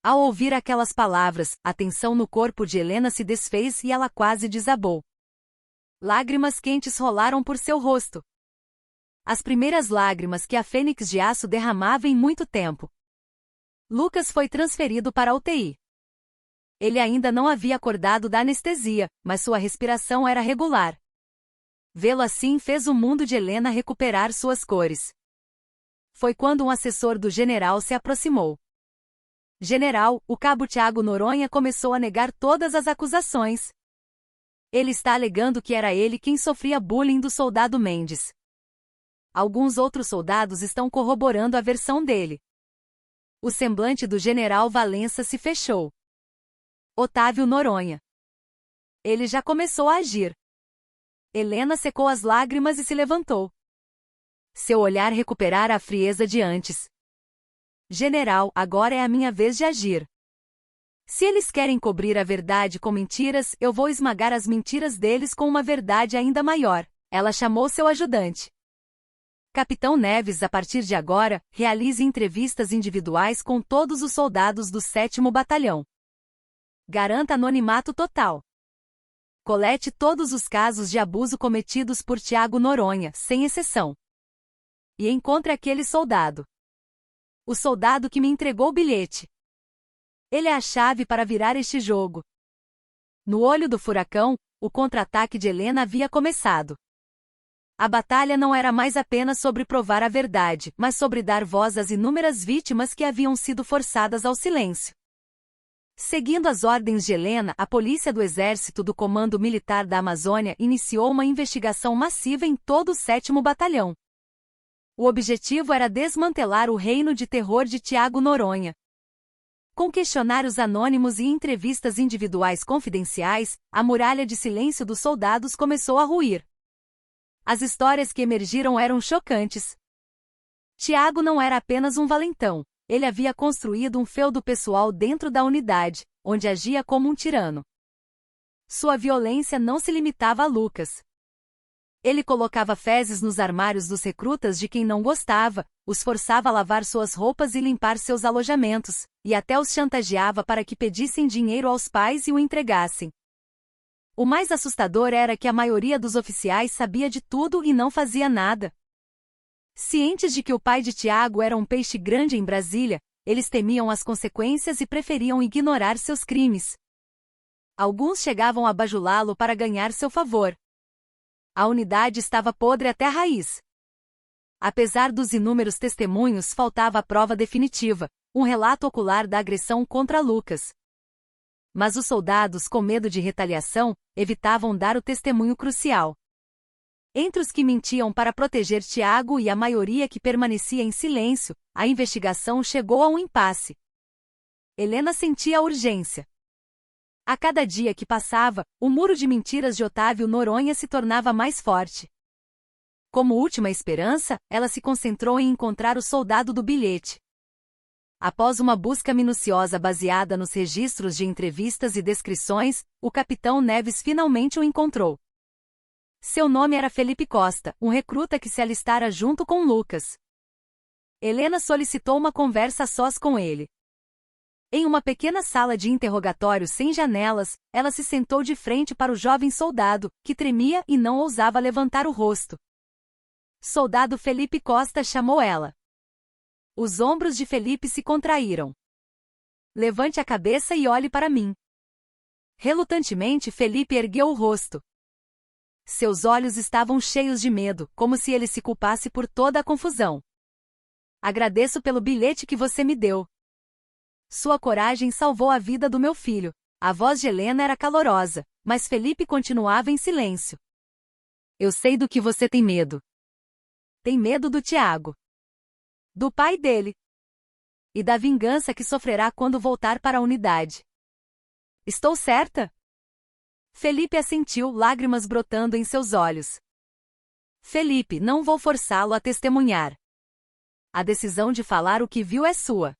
Ao ouvir aquelas palavras, a tensão no corpo de Helena se desfez e ela quase desabou. Lágrimas quentes rolaram por seu rosto. As primeiras lágrimas que a fênix de aço derramava em muito tempo. Lucas foi transferido para a UTI. Ele ainda não havia acordado da anestesia, mas sua respiração era regular. Vê-lo assim fez o mundo de Helena recuperar suas cores. Foi quando um assessor do general se aproximou. General, o cabo Tiago Noronha começou a negar todas as acusações. Ele está alegando que era ele quem sofria bullying do soldado Mendes. Alguns outros soldados estão corroborando a versão dele. O semblante do general Valença se fechou. Otávio Noronha. Ele já começou a agir. Helena secou as lágrimas e se levantou. Seu olhar recuperara a frieza de antes. General, agora é a minha vez de agir. Se eles querem cobrir a verdade com mentiras, eu vou esmagar as mentiras deles com uma verdade ainda maior. Ela chamou seu ajudante. Capitão Neves, a partir de agora, realize entrevistas individuais com todos os soldados do 7º Batalhão. Garanta anonimato total. Colete todos os casos de abuso cometidos por Tiago Noronha, sem exceção. E encontre aquele soldado. O soldado que me entregou o bilhete. Ele é a chave para virar este jogo. No olho do furacão, o contra-ataque de Helena havia começado. A batalha não era mais apenas sobre provar a verdade, mas sobre dar voz às inúmeras vítimas que haviam sido forçadas ao silêncio. Seguindo as ordens de Helena, a polícia do Exército do Comando Militar da Amazônia iniciou uma investigação massiva em todo o 7º Batalhão. O objetivo era desmantelar o reino de terror de Tiago Noronha. Com questionários anônimos e entrevistas individuais confidenciais, a muralha de silêncio dos soldados começou a ruir. As histórias que emergiram eram chocantes. Tiago não era apenas um valentão, ele havia construído um feudo pessoal dentro da unidade, onde agia como um tirano. Sua violência não se limitava a Lucas. Ele colocava fezes nos armários dos recrutas de quem não gostava, os forçava a lavar suas roupas e limpar seus alojamentos, e até os chantageava para que pedissem dinheiro aos pais e o entregassem. O mais assustador era que a maioria dos oficiais sabia de tudo e não fazia nada. Cientes de que o pai de Tiago era um peixe grande em Brasília, eles temiam as consequências e preferiam ignorar seus crimes. Alguns chegavam a bajulá-lo para ganhar seu favor. A unidade estava podre até a raiz. Apesar dos inúmeros testemunhos, faltava a prova definitiva, um relato ocular da agressão contra Lucas. Mas os soldados, com medo de retaliação, evitavam dar o testemunho crucial. Entre os que mentiam para proteger Tiago e a maioria que permanecia em silêncio, a investigação chegou a um impasse. Helena sentia a urgência. A cada dia que passava, o muro de mentiras de Otávio Noronha se tornava mais forte. Como última esperança, ela se concentrou em encontrar o soldado do bilhete. Após uma busca minuciosa baseada nos registros de entrevistas e descrições, o capitão Neves finalmente o encontrou. Seu nome era Felipe Costa, um recruta que se alistara junto com Lucas. Helena solicitou uma conversa a sós com ele. Em uma pequena sala de interrogatório sem janelas, ela se sentou de frente para o jovem soldado, que tremia e não ousava levantar o rosto. Soldado Felipe Costa chamou ela. Os ombros de Felipe se contraíram. Levante a cabeça e olhe para mim. Relutantemente, Felipe ergueu o rosto. Seus olhos estavam cheios de medo, como se ele se culpasse por toda a confusão. Agradeço pelo bilhete que você me deu. Sua coragem salvou a vida do meu filho. A voz de Helena era calorosa, mas Felipe continuava em silêncio. Eu sei do que você tem medo. Tem medo do Tiago. Do pai dele. E da vingança que sofrerá quando voltar para a unidade. Estou certa? Felipe assentiu, lágrimas brotando em seus olhos. Felipe, não vou forçá-lo a testemunhar. A decisão de falar o que viu é sua.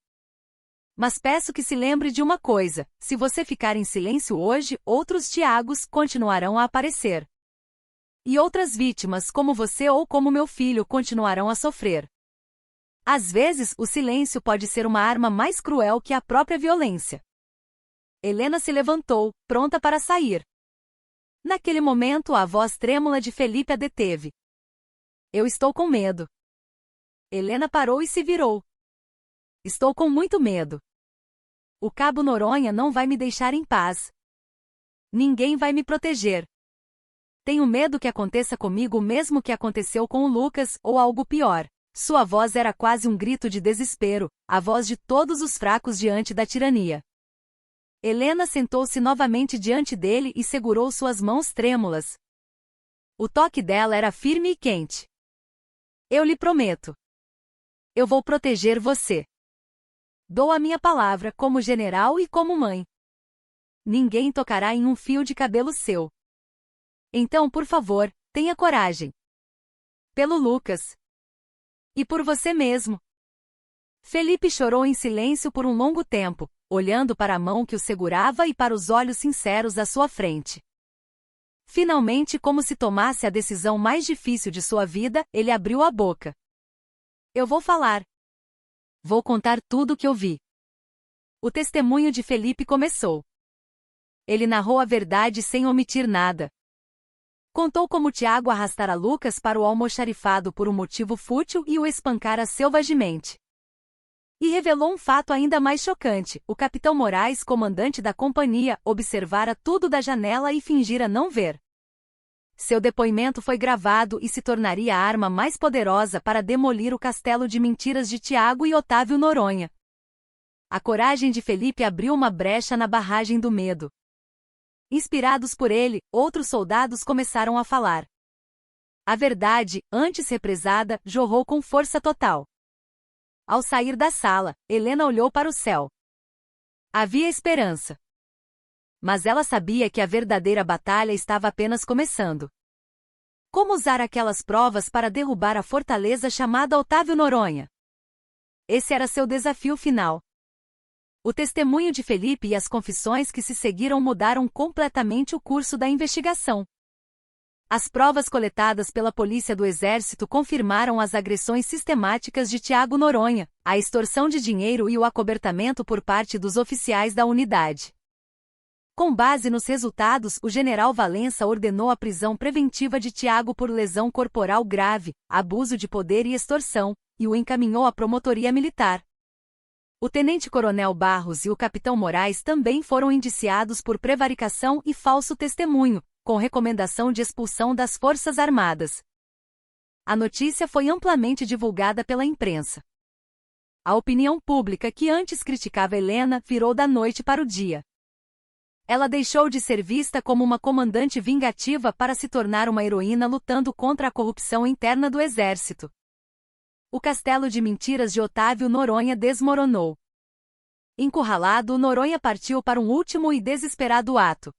Mas peço que se lembre de uma coisa: se você ficar em silêncio hoje, outros Tiagos continuarão a aparecer. E outras vítimas, como você ou como meu filho, continuarão a sofrer. Às vezes, o silêncio pode ser uma arma mais cruel que a própria violência. Helena se levantou, pronta para sair. Naquele momento, a voz trêmula de Felipe a deteve. Eu estou com medo. Helena parou e se virou. Estou com muito medo. O Cabo Noronha não vai me deixar em paz. Ninguém vai me proteger. Tenho medo que aconteça comigo o mesmo que aconteceu com o Lucas, ou algo pior. Sua voz era quase um grito de desespero, a voz de todos os fracos diante da tirania. Helena sentou-se novamente diante dele e segurou suas mãos trêmulas. O toque dela era firme e quente. Eu lhe prometo. Eu vou proteger você. Dou a minha palavra como general e como mãe. Ninguém tocará em um fio de cabelo seu. Então, por favor, tenha coragem. Pelo Lucas. E por você mesmo. Felipe chorou em silêncio por um longo tempo, olhando para a mão que o segurava e para os olhos sinceros à sua frente. Finalmente, como se tomasse a decisão mais difícil de sua vida, ele abriu a boca. Eu vou falar. Vou contar tudo o que eu vi. O testemunho de Felipe começou. Ele narrou a verdade sem omitir nada. Contou como Tiago arrastara Lucas para o almoxarifado por um motivo fútil e o espancara selvagemente. E revelou um fato ainda mais chocante: o capitão Moraes, comandante da companhia, observara tudo da janela e fingira não ver. Seu depoimento foi gravado e se tornaria a arma mais poderosa para demolir o castelo de mentiras de Tiago e Otávio Noronha. A coragem de Felipe abriu uma brecha na barragem do medo. Inspirados por ele, outros soldados começaram a falar. A verdade, antes represada, jorrou com força total. Ao sair da sala, Helena olhou para o céu. Havia esperança. Mas ela sabia que a verdadeira batalha estava apenas começando. Como usar aquelas provas para derrubar a fortaleza chamada Otávio Noronha? Esse era seu desafio final. O testemunho de Felipe e as confissões que se seguiram mudaram completamente o curso da investigação. As provas coletadas pela Polícia do Exército confirmaram as agressões sistemáticas de Tiago Noronha, a extorsão de dinheiro e o acobertamento por parte dos oficiais da unidade. Com base nos resultados, o general Valença ordenou a prisão preventiva de Tiago por lesão corporal grave, abuso de poder e extorsão, e o encaminhou à promotoria militar. O tenente-coronel Barros e o capitão Moraes também foram indiciados por prevaricação e falso testemunho, com recomendação de expulsão das Forças Armadas. A notícia foi amplamente divulgada pela imprensa. A opinião pública que antes criticava Helena virou da noite para o dia. Ela deixou de ser vista como uma comandante vingativa para se tornar uma heroína lutando contra a corrupção interna do exército. O castelo de mentiras de Otávio Noronha desmoronou. Encurralado, Noronha partiu para um último e desesperado ato.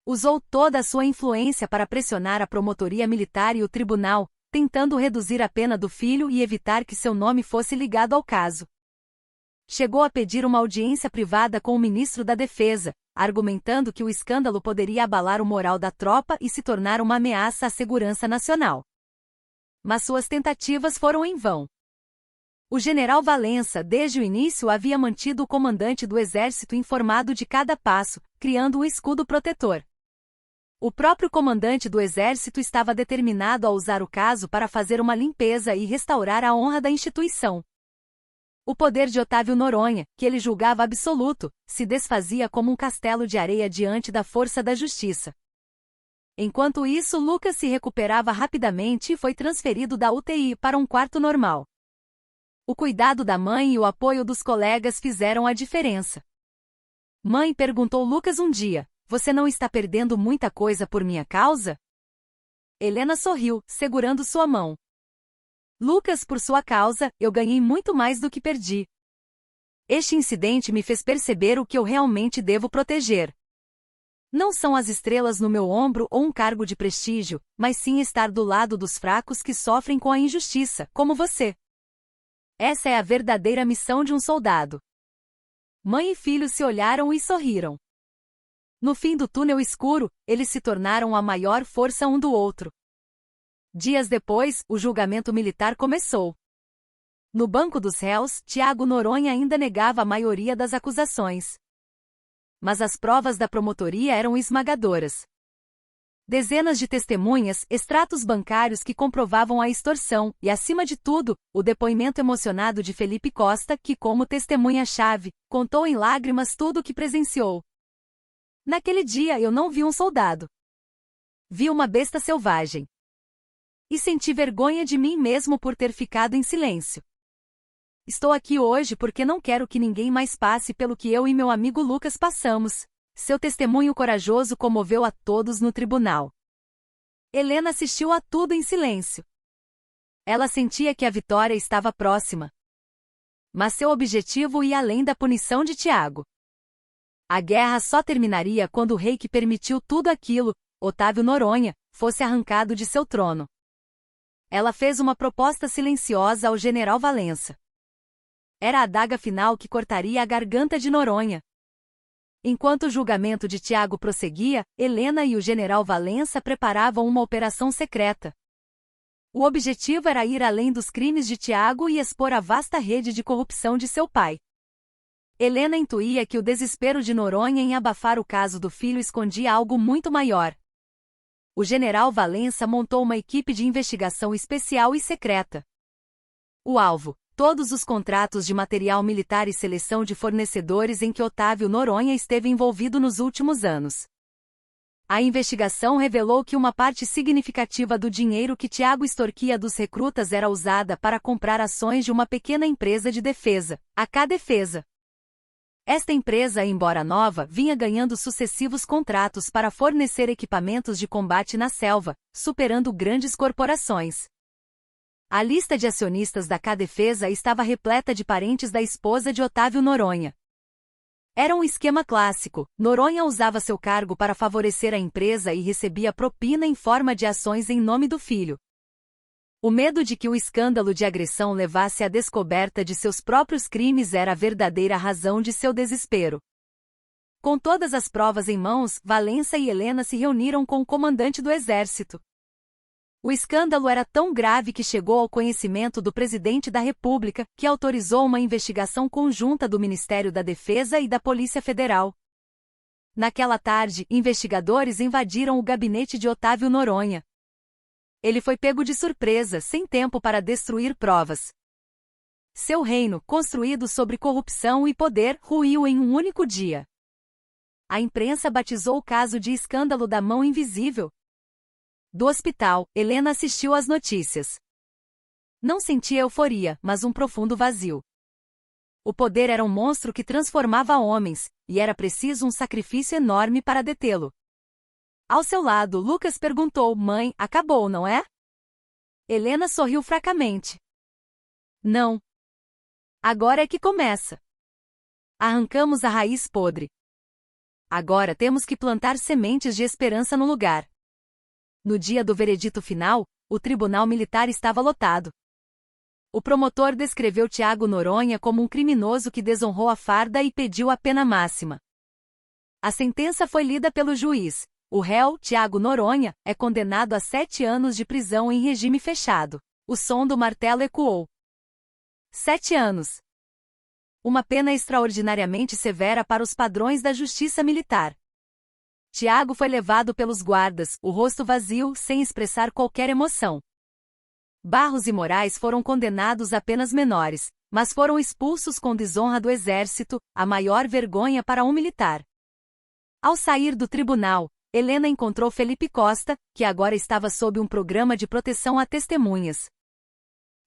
Usou toda a sua influência para pressionar a promotoria militar e o tribunal, tentando reduzir a pena do filho e evitar que seu nome fosse ligado ao caso. Chegou a pedir uma audiência privada com o ministro da Defesa, argumentando que o escândalo poderia abalar o moral da tropa e se tornar uma ameaça à segurança nacional. Mas suas tentativas foram em vão. O general Valença, desde o início, havia mantido o comandante do exército informado de cada passo, criando um escudo protetor. O próprio comandante do exército estava determinado a usar o caso para fazer uma limpeza e restaurar a honra da instituição. O poder de Otávio Noronha, que ele julgava absoluto, se desfazia como um castelo de areia diante da força da justiça. Enquanto isso, Lucas se recuperava rapidamente e foi transferido da UTI para um quarto normal. O cuidado da mãe e o apoio dos colegas fizeram a diferença. Mãe perguntou Lucas um dia: "Você não está perdendo muita coisa por minha causa?" Helena sorriu, segurando sua mão. "Lucas, por sua causa, eu ganhei muito mais do que perdi. Este incidente me fez perceber o que eu realmente devo proteger. Não são as estrelas no meu ombro ou um cargo de prestígio, mas sim estar do lado dos fracos que sofrem com a injustiça, como você. Essa é a verdadeira missão de um soldado." Mãe e filho se olharam e sorriram. No fim do túnel escuro, eles se tornaram a maior força um do outro. Dias depois, o julgamento militar começou. No banco dos réus, Tiago Noronha ainda negava a maioria das acusações. Mas as provas da promotoria eram esmagadoras. Dezenas de testemunhas, extratos bancários que comprovavam a extorsão, e, acima de tudo, o depoimento emocionado de Felipe Costa, que, como testemunha-chave, contou em lágrimas tudo o que presenciou. "Naquele dia eu não vi um soldado. Vi uma besta selvagem. E senti vergonha de mim mesmo por ter ficado em silêncio. Estou aqui hoje porque não quero que ninguém mais passe pelo que eu e meu amigo Lucas passamos." Seu testemunho corajoso comoveu a todos no tribunal. Helena assistiu a tudo em silêncio. Ela sentia que a vitória estava próxima. Mas seu objetivo ia além da punição de Tiago. A guerra só terminaria quando o rei que permitiu tudo aquilo, Otávio Noronha, fosse arrancado de seu trono. Ela fez uma proposta silenciosa ao general Valença. Era a adaga final que cortaria a garganta de Noronha. Enquanto o julgamento de Tiago prosseguia, Helena e o general Valença preparavam uma operação secreta. O objetivo era ir além dos crimes de Tiago e expor a vasta rede de corrupção de seu pai. Helena intuía que o desespero de Noronha em abafar o caso do filho escondia algo muito maior. O general Valença montou uma equipe de investigação especial e secreta. O alvo: todos os contratos de material militar e seleção de fornecedores em que Otávio Noronha esteve envolvido nos últimos anos. A investigação revelou que uma parte significativa do dinheiro que Tiago extorquia dos recrutas era usada para comprar ações de uma pequena empresa de defesa, a K-Defesa. Esta empresa, embora nova, vinha ganhando sucessivos contratos para fornecer equipamentos de combate na selva, superando grandes corporações. A lista de acionistas da K-Defesa estava repleta de parentes da esposa de Otávio Noronha. Era um esquema clássico. Noronha usava seu cargo para favorecer a empresa e recebia propina em forma de ações em nome do filho. O medo de que o escândalo de agressão levasse à descoberta de seus próprios crimes era a verdadeira razão de seu desespero. Com todas as provas em mãos, Valença e Helena se reuniram com o comandante do exército. O escândalo era tão grave que chegou ao conhecimento do presidente da República, que autorizou uma investigação conjunta do Ministério da Defesa e da Polícia Federal. Naquela tarde, investigadores invadiram o gabinete de Otávio Noronha. Ele foi pego de surpresa, sem tempo para destruir provas. Seu reino, construído sobre corrupção e poder, ruiu em um único dia. A imprensa batizou o caso de escândalo da mão invisível. Do hospital, Helena assistiu às notícias. Não sentia euforia, mas um profundo vazio. O poder era um monstro que transformava homens, e era preciso um sacrifício enorme para detê-lo. Ao seu lado, Lucas perguntou: "Mãe, acabou, não é?" Helena sorriu fracamente. "Não. Agora é que começa. Arrancamos a raiz podre. Agora temos que plantar sementes de esperança no lugar." No dia do veredito final, o tribunal militar estava lotado. O promotor descreveu Tiago Noronha como um criminoso que desonrou a farda e pediu a pena máxima. A sentença foi lida pelo juiz. O réu, Tiago Noronha, é condenado a 7 anos de prisão em regime fechado. O som do martelo ecoou. 7 anos. Uma pena extraordinariamente severa para os padrões da justiça militar. Tiago foi levado pelos guardas, o rosto vazio, sem expressar qualquer emoção. Barros e Moraes foram condenados a penas menores, mas foram expulsos com desonra do exército, a maior vergonha para um militar. Ao sair do tribunal, Helena encontrou Felipe Costa, que agora estava sob um programa de proteção a testemunhas.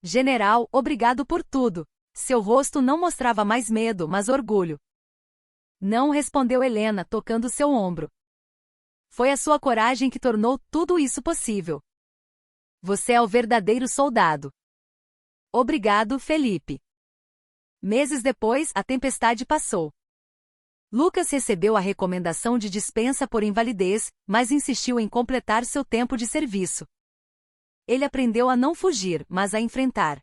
"General, obrigado por tudo." Seu rosto não mostrava mais medo, mas orgulho. "Não", respondeu Helena, tocando seu ombro. "Foi a sua coragem que tornou tudo isso possível. Você é o verdadeiro soldado." "Obrigado, Felipe." Meses depois, a tempestade passou. Lucas recebeu a recomendação de dispensa por invalidez, mas insistiu em completar seu tempo de serviço. Ele aprendeu a não fugir, mas a enfrentar.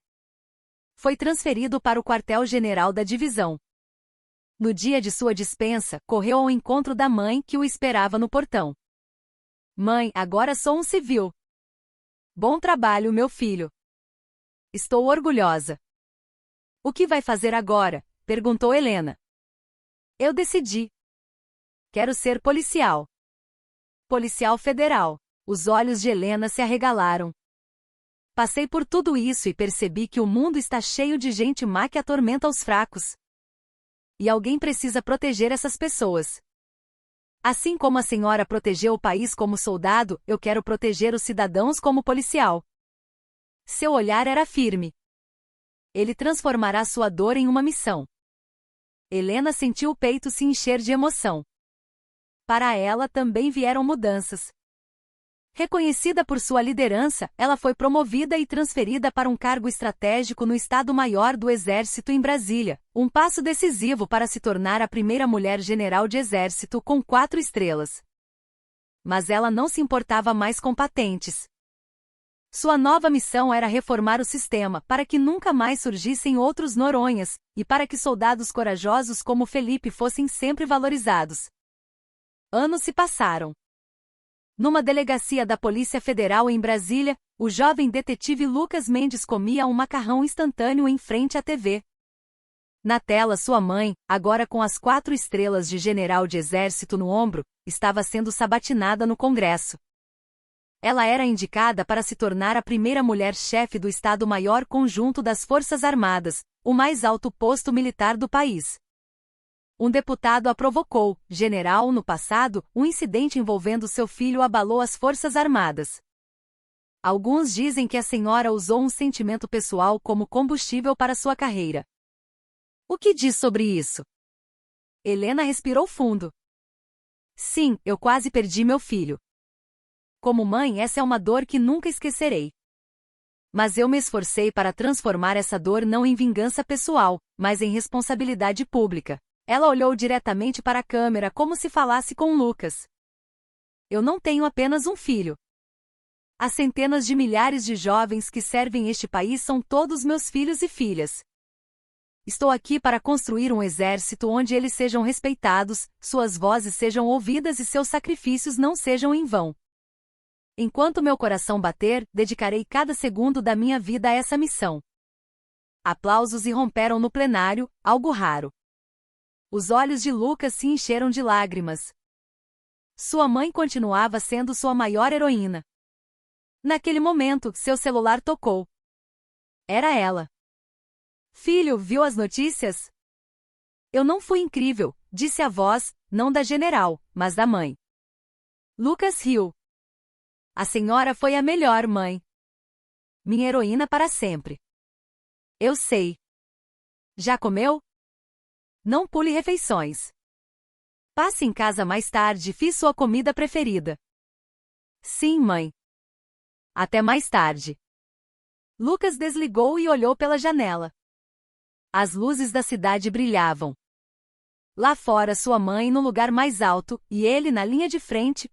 Foi transferido para o quartel-general da divisão. No dia de sua dispensa, correu ao encontro da mãe que o esperava no portão. "Mãe, agora sou um civil." "Bom trabalho, meu filho." "Estou orgulhosa." "O que vai fazer agora?" perguntou Helena. "Eu decidi. Quero ser policial." "Policial federal." Os olhos de Helena se arregalaram. "Passei por tudo isso e percebi que o mundo está cheio de gente má que atormenta os fracos. E alguém precisa proteger essas pessoas. Assim como a senhora protegeu o país como soldado, eu quero proteger os cidadãos como policial." Seu olhar era firme. Ele transformará sua dor em uma missão. Helena sentiu o peito se encher de emoção. Para ela também vieram mudanças. Reconhecida por sua liderança, ela foi promovida e transferida para um cargo estratégico no Estado-Maior do Exército em Brasília, um passo decisivo para se tornar a primeira mulher general de exército com 4 estrelas. Mas ela não se importava mais com patentes. Sua nova missão era reformar o sistema para que nunca mais surgissem outros Noronhas, e para que soldados corajosos como Felipe fossem sempre valorizados. Anos se passaram. Numa delegacia da Polícia Federal em Brasília, o jovem detetive Lucas Mendes comia um macarrão instantâneo em frente à TV. Na tela, sua mãe, agora com as 4 estrelas de general de exército no ombro, estava sendo sabatinada no Congresso. Ela era indicada para se tornar a primeira mulher chefe do Estado-Maior Conjunto das Forças Armadas, o mais alto posto militar do país. Um deputado a provocou: "General, no passado, um incidente envolvendo seu filho abalou as Forças Armadas. Alguns dizem que a senhora usou um sentimento pessoal como combustível para sua carreira. O que diz sobre isso?" Helena respirou fundo. "Sim, eu quase perdi meu filho. Como mãe, essa é uma dor que nunca esquecerei. Mas eu me esforcei para transformar essa dor não em vingança pessoal, mas em responsabilidade pública. Ela olhou diretamente para a câmera como se falasse com Lucas. Eu não tenho apenas um filho. As centenas de milhares de jovens que servem este país são todos meus filhos e filhas. Estou aqui para construir um exército onde eles sejam respeitados, suas vozes sejam ouvidas e seus sacrifícios não sejam em vão. Enquanto meu coração bater, dedicarei cada segundo da minha vida a essa missão. Aplausos irromperam no plenário, algo raro. Os olhos de Lucas se encheram de lágrimas. Sua mãe continuava sendo sua maior heroína. Naquele momento, seu celular tocou. Era ela. Filho, viu as notícias? Eu não fui incrível, disse a voz, não da general, mas da mãe. Lucas riu. A senhora foi a melhor mãe. Minha heroína para sempre. Eu sei. Já comeu? Não pule refeições. Passe em casa mais tarde, fiz sua comida preferida. Sim, mãe. Até mais tarde. Lucas desligou e olhou pela janela. As luzes da cidade brilhavam. Lá fora sua mãe no lugar mais alto, e ele na linha de frente,